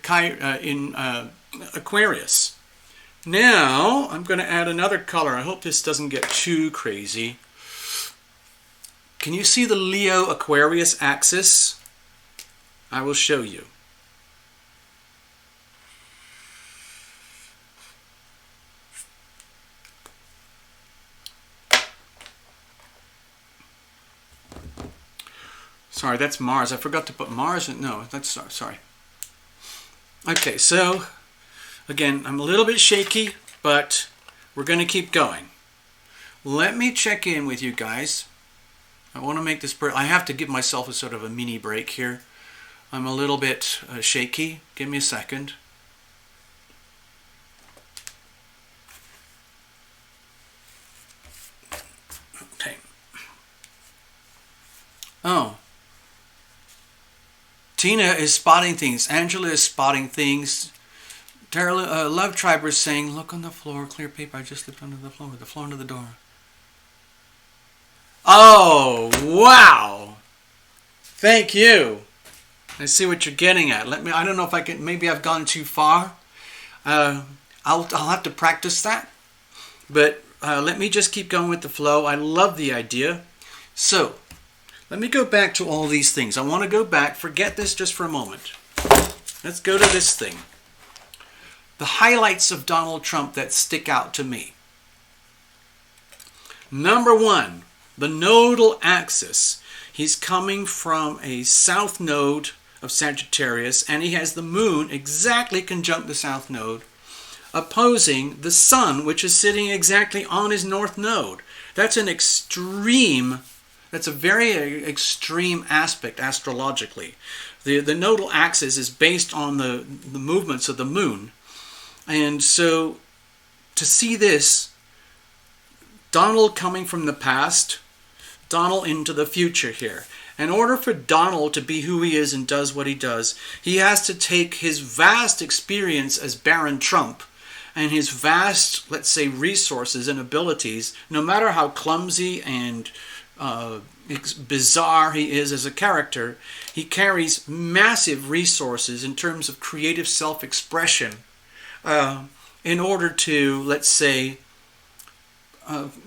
Aquarius. Now, I'm going to add another color. I hope this doesn't get too crazy. Can you see the Leo-Aquarius axis? I will show you. Sorry, that's Mars. I forgot to put Mars in. No, that's sorry. Okay, so again, I'm a little bit shaky, but we're going to keep going. Let me check in with you guys. I want to make this I have to give myself a sort of a mini break here. I'm a little bit shaky. Give me a second. Okay. Oh. Tina is spotting things. Angela is spotting things. Love Tribe is saying, look on the floor, clear paper. I just slipped under the floor under the door. Oh, wow. Thank you. I see what you're getting at. I don't know if I can, maybe I've gone too far. I'll have to practice that. But let me just keep going with the flow. I love the idea. So, let me go back to all these things. I want to go back. Forget this just for a moment. Let's go to this thing. The highlights of Donald Trump that stick out to me. Number one, the nodal axis. He's coming from a south node of Sagittarius, and he has the moon exactly conjunct the south node, opposing the sun, which is sitting exactly on his north node. That's an extreme. That's a very extreme aspect astrologically. The nodal axis is based on the movements of the moon. And so to see this, Donald coming from the past, Donald into the future here. In order for Donald to be who he is and does what he does, he has to take his vast experience as Baron Trump and his vast, let's say, resources and abilities, no matter how clumsy and bizarre he is as a character, he carries massive resources in terms of creative self-expression in order to, let's say,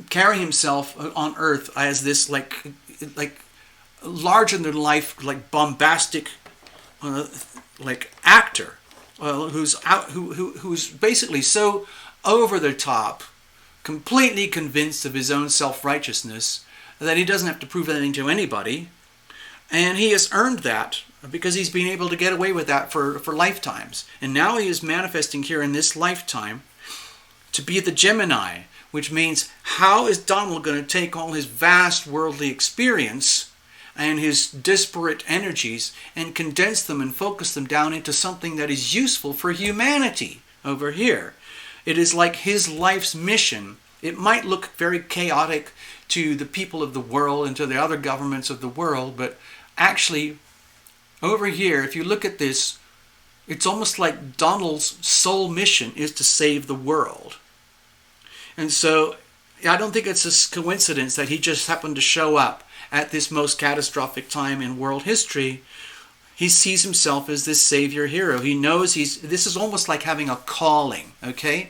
carry himself on Earth as this like larger than life, like bombastic, like actor, who's basically so over the top, completely convinced of his own self-righteousness that he doesn't have to prove anything to anybody, and he has earned that because he's been able to get away with that for lifetimes. And now he is manifesting here in this lifetime to be the Gemini, which means how is Donald going to take all his vast worldly experience and his disparate energies and condense them and focus them down into something that is useful for humanity over here. It is like his life's mission. It might look very chaotic to the people of the world and to the other governments of the world, but actually over here, if you look at this, it's almost like Donald's sole mission is to save the world. And so I don't think it's a coincidence that he just happened to show up at this most catastrophic time in world history. He sees himself as this savior hero. He knows this is almost like having a calling, okay?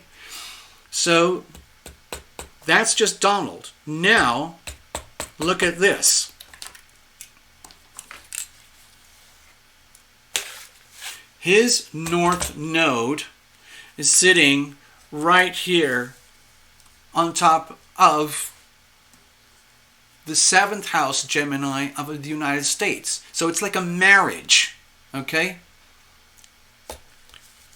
So that's just Donald. Now, look at this. His north node is sitting right here on top of the 7th house Gemini of the United States. So it's like a marriage, okay?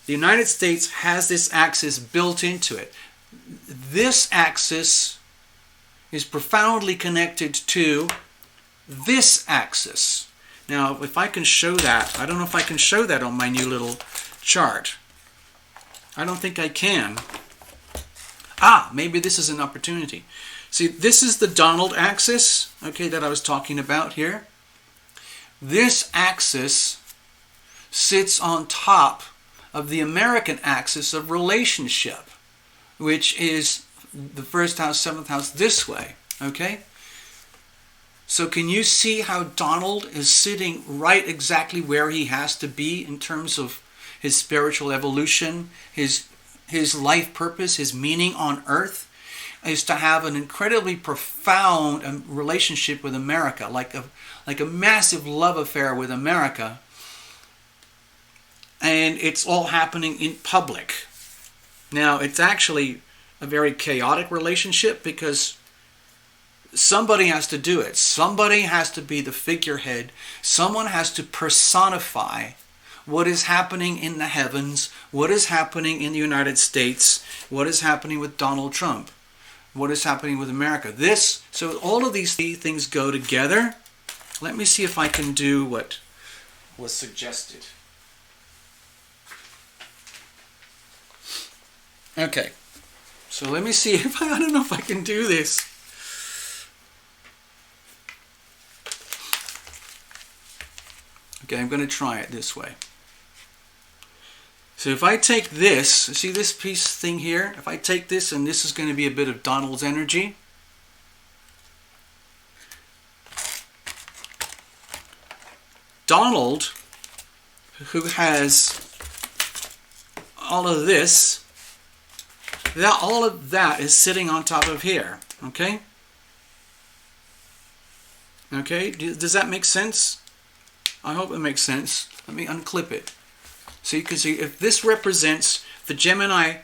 The United States has this axis built into it. This axis is profoundly connected to this axis. Now, if I can show that, I don't know if I can show that on my new little chart. I don't think I can. Maybe this is an opportunity. See, this is the Donald axis, okay, that I was talking about here. This axis sits on top of the American axis of relationship, which is the 1st house, 7th house this way, okay? So can you see how Donald is sitting right exactly where he has to be in terms of his spiritual evolution, his life purpose, his meaning on earth, is to have an incredibly profound relationship with America, like a massive love affair with America. And it's all happening in public. Now, it's actually a very chaotic relationship because somebody has to do it. Somebody has to be the figurehead. Someone has to personify what is happening in the heavens, what is happening in the United States, what is happening with Donald Trump, what is happening with America. So all of these things go together. Let me see if I can do what was suggested. Okay, so let me see if I don't know if I can do this. Okay, I'm going to try it this way. So if I take this, see this piece thing here? If I take this, and this is going to be a bit of Donald's energy. Donald, who has all of this, all of that is sitting on top of here, okay? Okay, does that make sense? I hope it makes sense. Let me unclip it. So you can see if this represents the Gemini,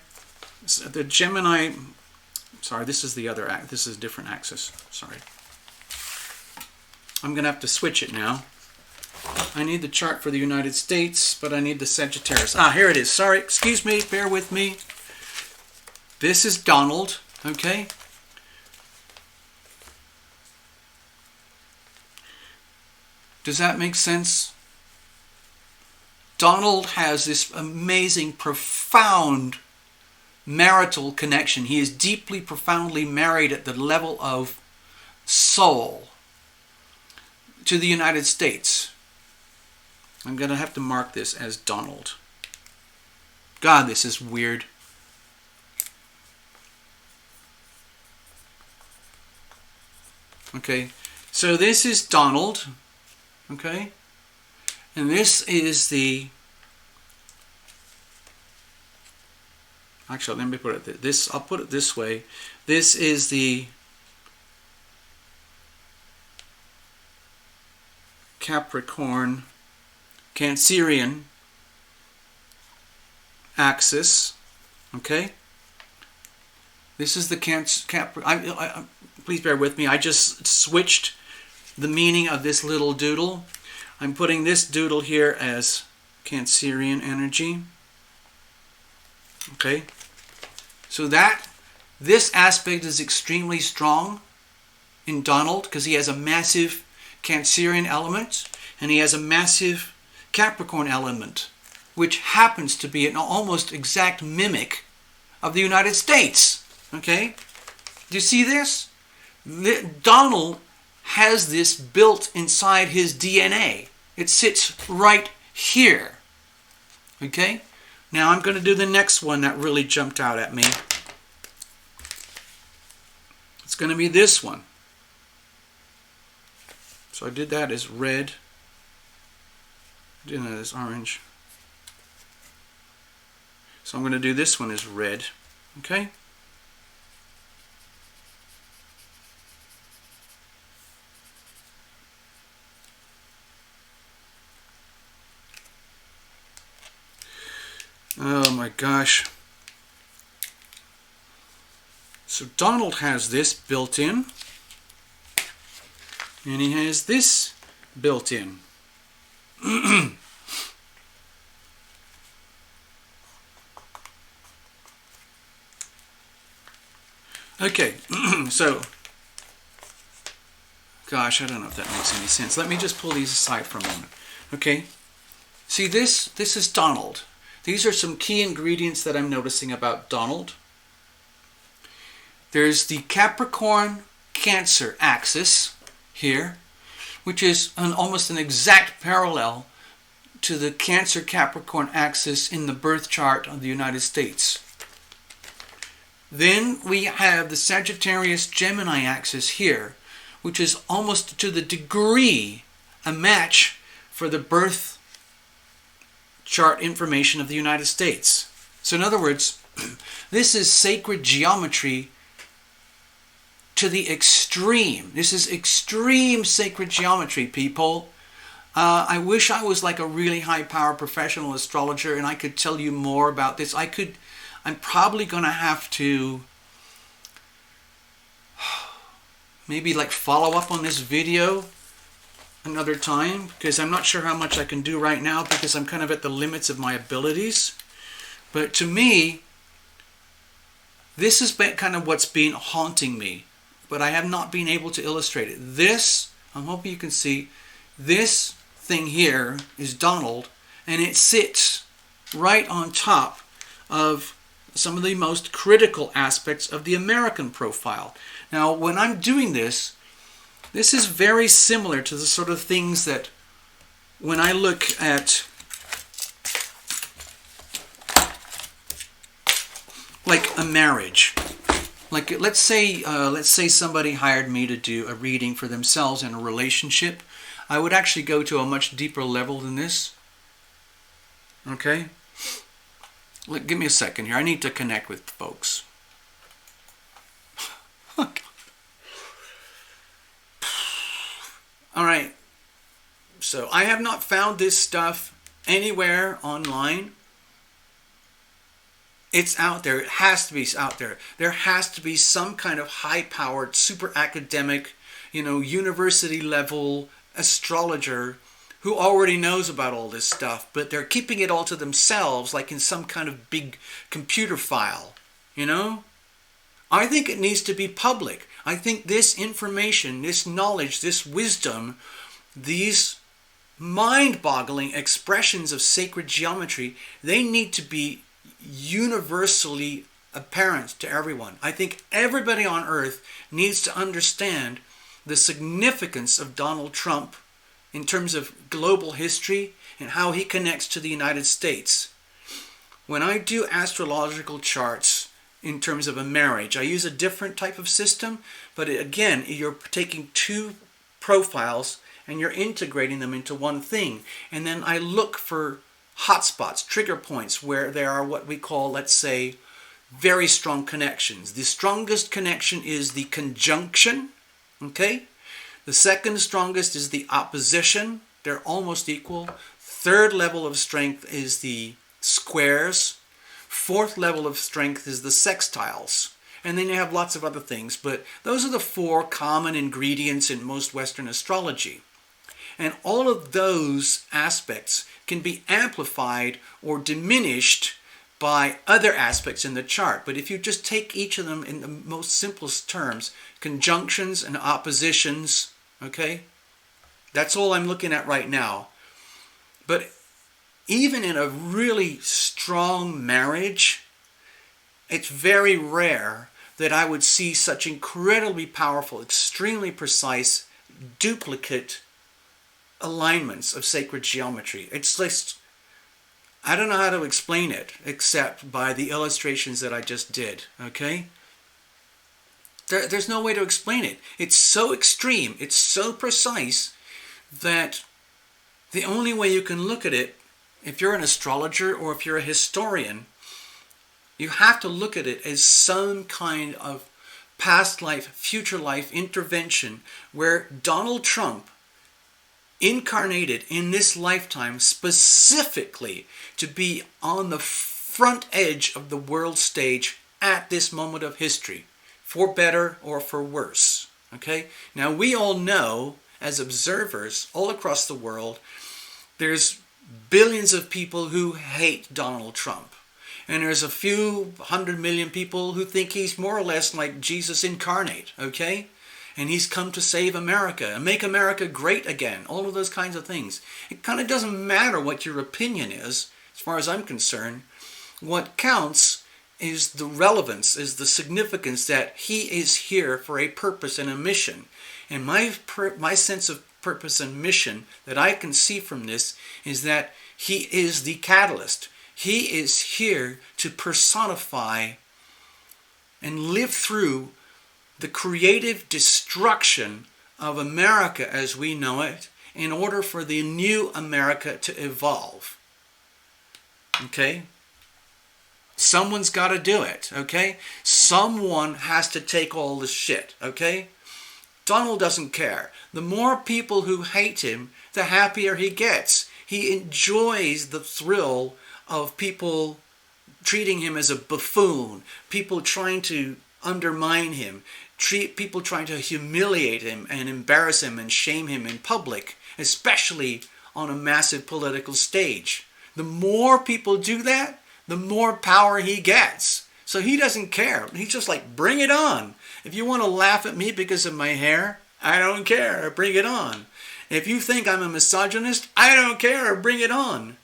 sorry, this is the other, this is a different axis, sorry. I'm going to have to switch it now. I need the chart for the United States, but I need the Sagittarius. Here it is. Sorry, excuse me, bear with me. This is Donald, okay? Does that make sense? Donald has this amazing, profound marital connection. He is deeply, profoundly married at the level of soul. to the United States. I'm going to have to mark this as Donald. God, this is weird. Okay, so this is Donald. Okay, and this is the... Actually, let me put it this. I'll put it this way. This is the Capricorn Cancerian axis. Okay. This is the please bear with me. I just switched the meaning of this little doodle. I'm putting this doodle here as Cancerian energy. Okay. So this aspect is extremely strong in Donald because he has a massive Cancerian element and he has a massive Capricorn element, which happens to be an almost exact mimic of the United States. Okay? Do you see this? Donald has this built inside his DNA. It sits right here. Okay? Now I'm going to do the next one that really jumped out at me. It's going to be this one. So I did that as red. I did that as orange. So I'm going to do this one as red. Okay? Oh my gosh. So Donald has this built in. And he has this built in. Okay, so, gosh, I don't know if that makes any sense. Let me just pull these aside for a moment. Okay, see this is Donald. These are some key ingredients that I'm noticing about Donald. There's the Capricorn Cancer axis here, which is almost an exact parallel to the Cancer Capricorn axis in the birth chart of the United States. Then we have the Sagittarius Gemini axis here, which is almost to the degree a match for the birth chart information of the United States. So in other words, this is sacred geometry to the extreme. This is extreme sacred geometry, people. I wish I was like a really high-power professional astrologer and I could tell you more about this. I'm probably going to have to maybe like follow up on this video another time, because I'm not sure how much I can do right now because I'm kind of at the limits of my abilities. But to me, this is kind of what's been haunting me, but I have not been able to illustrate it. This, I'm hoping you can see, this thing here is Donald, and it sits right on top of some of the most critical aspects of the American profile. Now, when I'm doing this is very similar to the sort of things that when I look at like a marriage. Like let's say somebody hired me to do a reading for themselves in a relationship. I would actually go to a much deeper level than this. Okay? Look, give me a second here. I need to connect with folks. All right. So I have not found this stuff anywhere online. It's out there. It has to be out there. There has to be some kind of high-powered, super academic, university level astrologer who already knows about all this stuff, but they're keeping it all to themselves, like in some kind of big computer file, I think it needs to be public. I think this information, this knowledge, this wisdom, these mind-boggling expressions of sacred geometry, they need to be universally apparent to everyone. I think everybody on earth needs to understand the significance of Donald Trump in terms of global history and how he connects to the United States. When I do astrological charts in terms of a marriage, I use a different type of system, but again, you're taking two profiles and you're integrating them into one thing. And then I look for hotspots, trigger points, where there are what we call, let's say, very strong connections. The strongest connection is the conjunction, okay? The second strongest is the opposition. They're almost equal. Third level of strength is the squares. Fourth level of strength is the sextiles. And then you have lots of other things, but those are the four common ingredients in most Western astrology. And all of those aspects can be amplified or diminished by other aspects in the chart. But if you just take each of them in the most simplest terms, conjunctions and oppositions, okay? That's all I'm looking at right now. But even in a really strong marriage, it's very rare that I would see such incredibly powerful, extremely precise, duplicate alignments of sacred geometry. It's just, I don't know how to explain it except by the illustrations that I just did, okay? There's no way to explain it. It's so extreme, it's so precise that the only way you can look at it, if you're an astrologer or if you're a historian, you have to look at it as some kind of past life, future life intervention where Donald Trump incarnated in this lifetime specifically to be on the front edge of the world stage at this moment of history, for better or for worse. Okay? Now we all know, as observers all across the world, there's billions of people who hate Donald Trump. And there's a few 100 million people who think he's more or less like Jesus incarnate, okay? And he's come to save America and make America great again. All of those kinds of things. It kind of doesn't matter what your opinion is, as far as I'm concerned. What counts is the relevance, is the significance that he is here for a purpose and a mission. And my sense of purpose and mission that I can see from this is that he is the catalyst. He is here to personify and live through the creative destruction of America as we know it in order for the new America to evolve. Okay? Someone's got to do it, okay? Someone has to take all the shit, okay? Donald doesn't care. The more people who hate him, the happier he gets. He enjoys the thrill of people treating him as a buffoon, people trying to undermine him, people trying to humiliate him and embarrass him and shame him in public, especially on a massive political stage. The more people do that, the more power he gets. So he doesn't care. He's just like, bring it on. If you want to laugh at me because of my hair, I don't care. Bring it on. If you think I'm a misogynist, I don't care. Bring it on.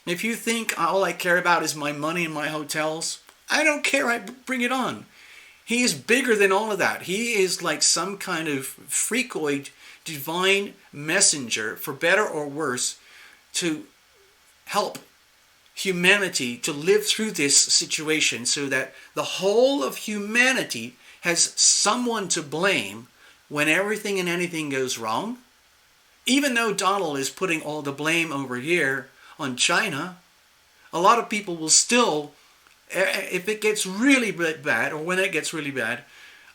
If you think all I care about is my money and my hotels, I don't care. I bring it on. He is bigger than all of that. He is like some kind of freakoid divine messenger, for better or worse, to help humanity to live through this situation so that the whole of humanity has someone to blame when everything and anything goes wrong. Even though Donald is putting all the blame over here on China, a lot of people will still, if it gets really bad, or when it gets really bad,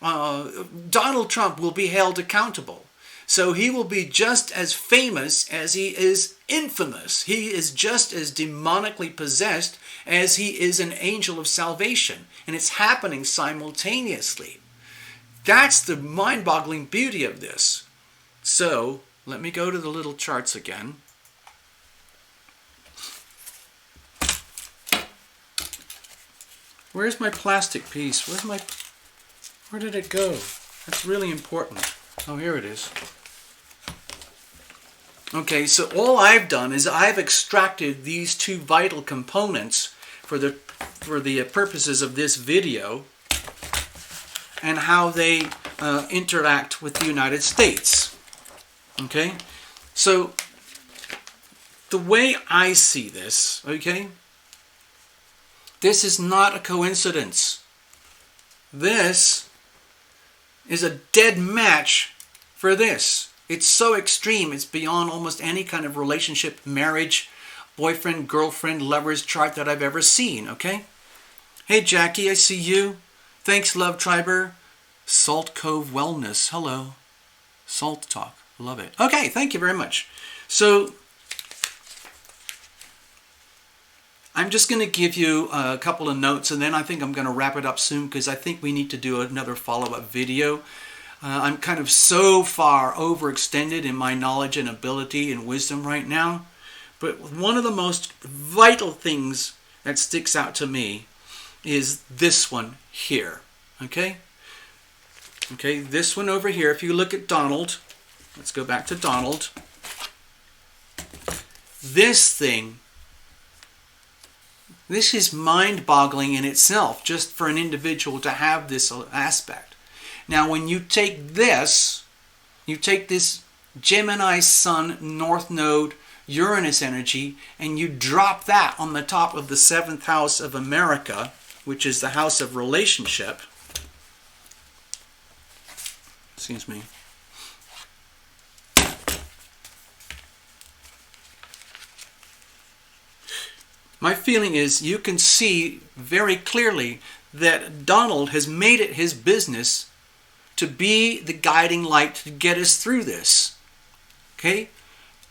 Donald Trump will be held accountable. So he will be just as famous as he is infamous. He is just as demonically possessed as he is an angel of salvation. And it's happening simultaneously. That's the mind-boggling beauty of this. So, let me go to the little charts again. Where's my plastic piece? Where did it go? That's really important. Oh, here it is. Okay, so all I've done is I've extracted these two vital components for the purposes of this video and how they interact with the United States. Okay, so the way I see this, okay, this is not a coincidence. This is a dead match for this. It's so extreme, it's beyond almost any kind of relationship, marriage, boyfriend, girlfriend, lover's chart that I've ever seen, okay? Hey Jackie, I see you. Thanks, Love Triber. Salt Cove Wellness, hello. Salt Talk, love it. Okay, thank you very much. So, I'm just going to give you a couple of notes, and then I think I'm going to wrap it up soon because I think we need to do another follow-up video. I'm kind of so far overextended in my knowledge and ability and wisdom right now. But one of the most vital things that sticks out to me is this one here. Okay? Okay, this one over here. If you look at Donald, let's go back to Donald. This thing, this is mind-boggling in itself, just for an individual to have this aspect. Now, when you take this Gemini Sun North Node Uranus energy, and you drop that on the top of the 7th house of America, which is the house of relationship. Excuse me. My feeling is you can see very clearly that Donald has made it his business to be the guiding light to get us through this. Okay?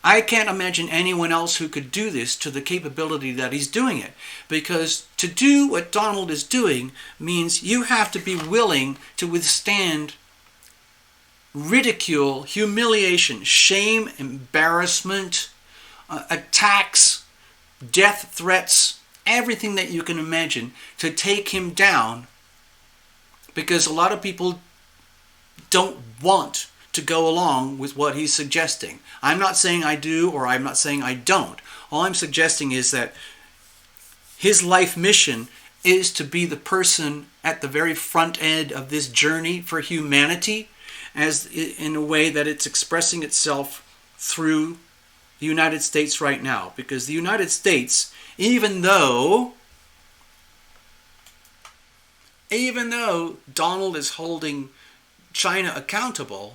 I can't imagine anyone else who could do this to the capability that he's doing it. Because to do what Donald is doing means you have to be willing to withstand ridicule, humiliation, shame, embarrassment, attacks, death threats, everything that you can imagine to take him down, because a lot of people don't want to go along with what he's suggesting. I'm not saying I do, or I'm not saying I don't. All I'm suggesting is that his life mission is to be the person at the very front end of this journey for humanity, as in a way that it's expressing itself through the United States right now. Because the United States, even though Donald is holding China accountable,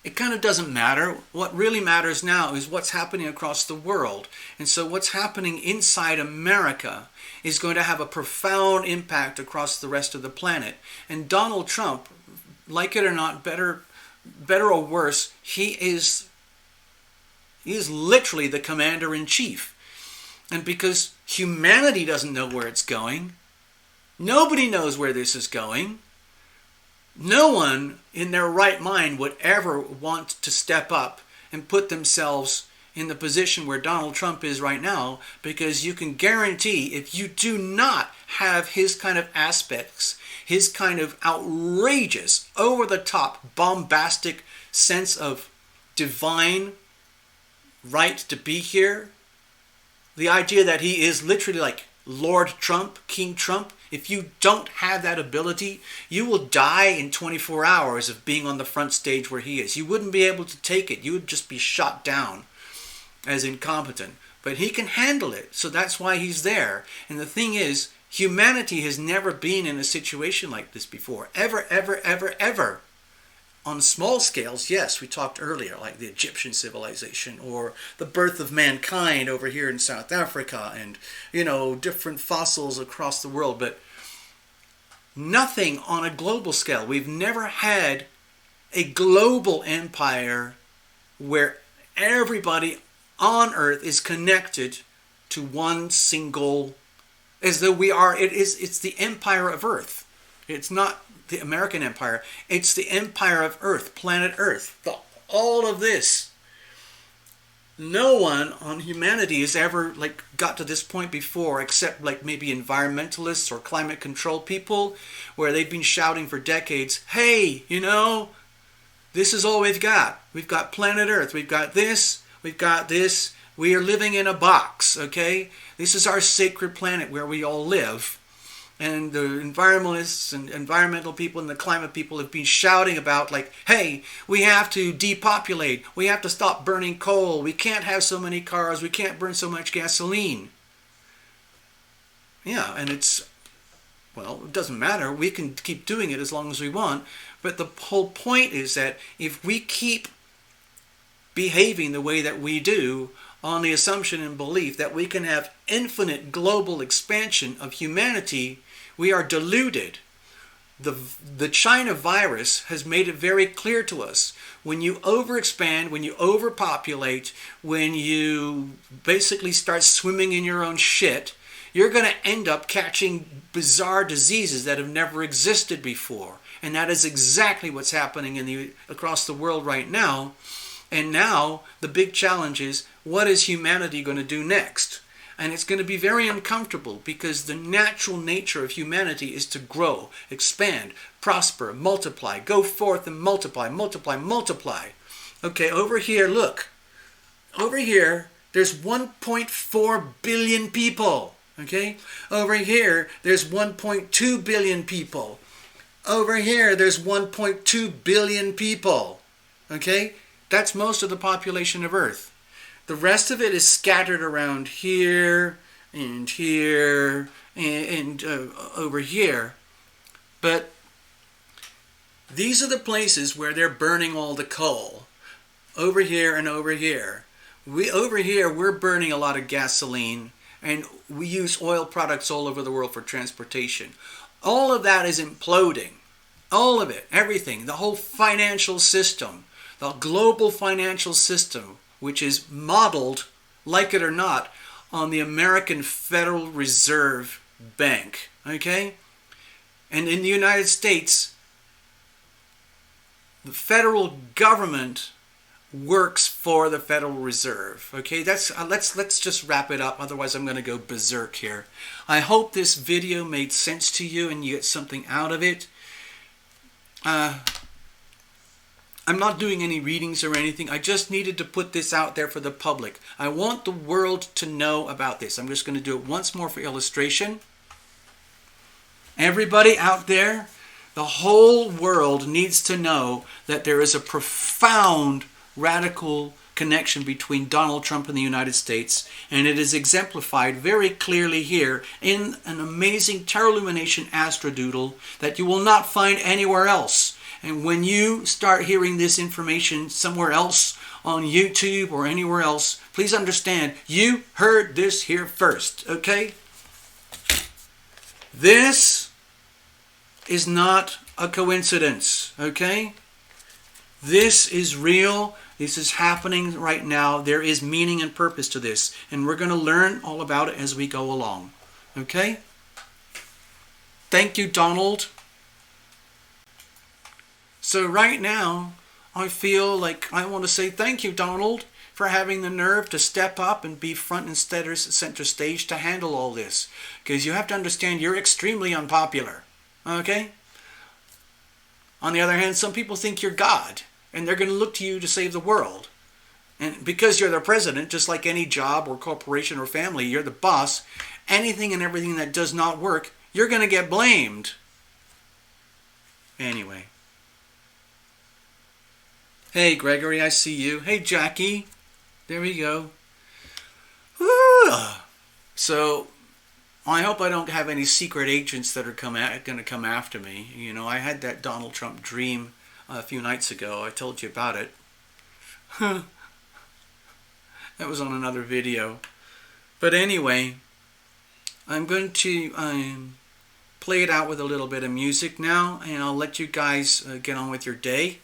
it kind of doesn't matter. What really matters now is what's happening across the world. And so what's happening inside America is going to have a profound impact across the rest of the planet. And Donald Trump, like it or not, better or worse, he is literally the commander-in-chief. And because humanity doesn't know where it's going, nobody knows where this is going, no one in their right mind would ever want to step up and put themselves in the position where Donald Trump is right now, because you can guarantee if you do not have his kind of aspects, his kind of outrageous, over-the-top, bombastic sense of divine right to be here, the idea that he is literally like Lord Trump, King Trump, if you don't have that ability, you will die in 24 hours of being on the front stage where he is. You wouldn't be able to take it. You would just be shot down as incompetent. But he can handle it, so that's why he's there. And the thing is, humanity has never been in a situation like this before. Ever, ever, ever, ever. On small scales, yes, we talked earlier, like the Egyptian civilization or the birth of mankind over here in South Africa and, different fossils across the world, but nothing on a global scale. We've never had a global empire where everybody on Earth is connected to one single, as though it's the empire of Earth. It's not the American empire. It's the empire of Earth, planet Earth. All of this. No one on humanity has ever got to this point before, except maybe environmentalists or climate control people, where they've been shouting for decades, hey, this is all we've got. We've got planet Earth. We've got this. We've got this. We are living in a box, okay? This is our sacred planet where we all live. and the environmentalists and environmental people and the climate people have been shouting about, like, hey, we have to depopulate, we have to stop burning coal, we can't have so many cars, we can't burn so much gasoline. Yeah, and it's, well, it doesn't matter, we can keep doing it as long as we want, but the whole point is that if we keep behaving the way that we do, on the assumption and belief that we can have infinite global expansion of humanity, we are deluded. The China virus has made it very clear to us. When you overexpand, when you overpopulate, when you basically start swimming in your own shit, you're going to end up catching bizarre diseases that have never existed before. And that is exactly what's happening across the world right now. And now the big challenge is, what is humanity going to do next? And it's going to be very uncomfortable, because the natural nature of humanity is to grow, expand, prosper, multiply, go forth and multiply, multiply, multiply. Okay, over here, look. Over here, there's 1.4 billion people. Okay? Over here, there's 1.2 billion people. Over here, there's 1.2 billion people. Okay? That's most of the population of Earth. The rest of it is scattered around here and here and over here. But these are the places where they're burning all the coal. Over here and over here. Over here, we're burning a lot of gasoline, and we use oil products all over the world for transportation. All of that is imploding. All of it, everything, the whole financial system. The global financial system, which is modeled, like it or not, on the American Federal Reserve Bank. Okay? And in the United States, the federal government works for the Federal Reserve. Okay, let's just wrap it up, otherwise I'm going to go berserk here. I hope this video made sense to you and you get something out of it. I'm not doing any readings or anything. I just needed to put this out there for the public. I want the world to know about this. I'm just going to do it once more for illustration. Everybody out there, the whole world needs to know that there is a profound radical connection between Donald Trump and the United States, and it is exemplified very clearly here in an amazing tarot illumination Astro doodle that you will not find anywhere else. And when you start hearing this information somewhere else on YouTube or anywhere else, please understand, you heard this here first, okay? This is not a coincidence, okay? This is real. This is happening right now. There is meaning and purpose to this. And we're going to learn all about it as we go along, okay? Thank you, Donald. So right now, I feel like I want to say thank you, Donald, for having the nerve to step up and be front and center stage to handle all this. Because you have to understand, you're extremely unpopular. Okay? On the other hand, some people think you're God, and they're going to look to you to save the world. And because you're the president, just like any job or corporation or family, you're the boss, anything and everything that does not work, you're going to get blamed. Anyway. Hey, Gregory, I see you. Hey, Jackie. There we go. So, I hope I don't have any secret agents that are going to come after me. You know, I had that Donald Trump dream a few nights ago. I told you about it. That was on another video. But anyway, I'm going to play it out with a little bit of music now, and I'll let you guys get on with your day.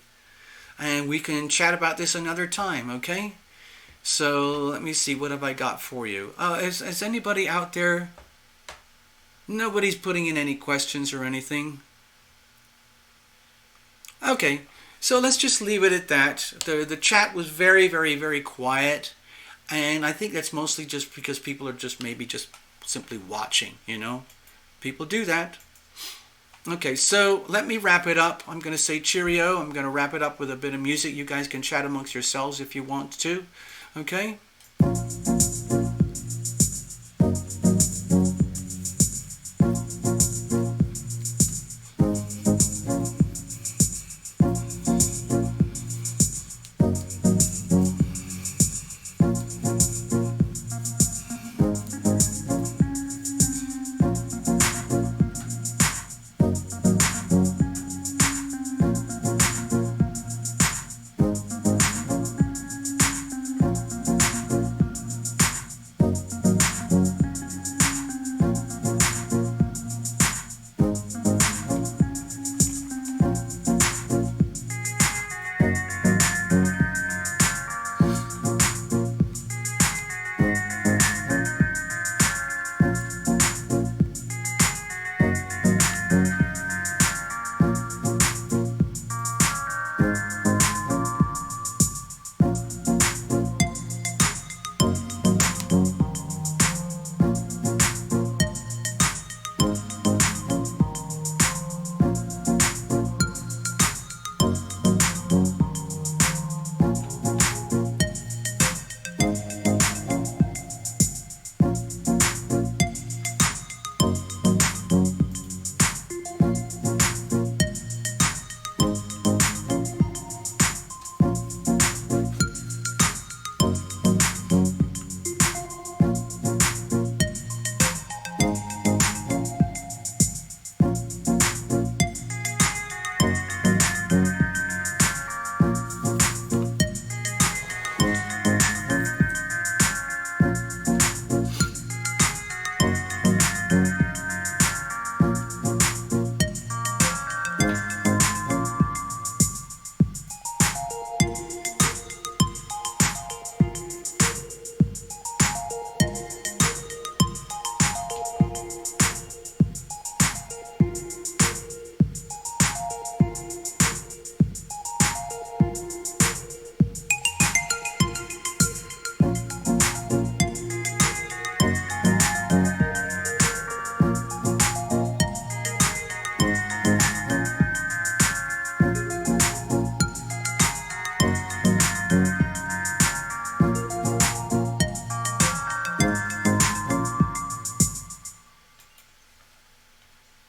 And we can chat about this another time, okay? So, let me see, what have I got for you? Is anybody out there? Nobody's putting in any questions or anything? Okay, so let's just leave it at that. The chat was very, very, very quiet. And I think that's mostly just because people are just maybe just simply watching, you know? People do that. Okay, so let me wrap it up. I'm going to say cheerio. I'm going to wrap it up with a bit of music. You guys can chat amongst yourselves if you want to. Okay?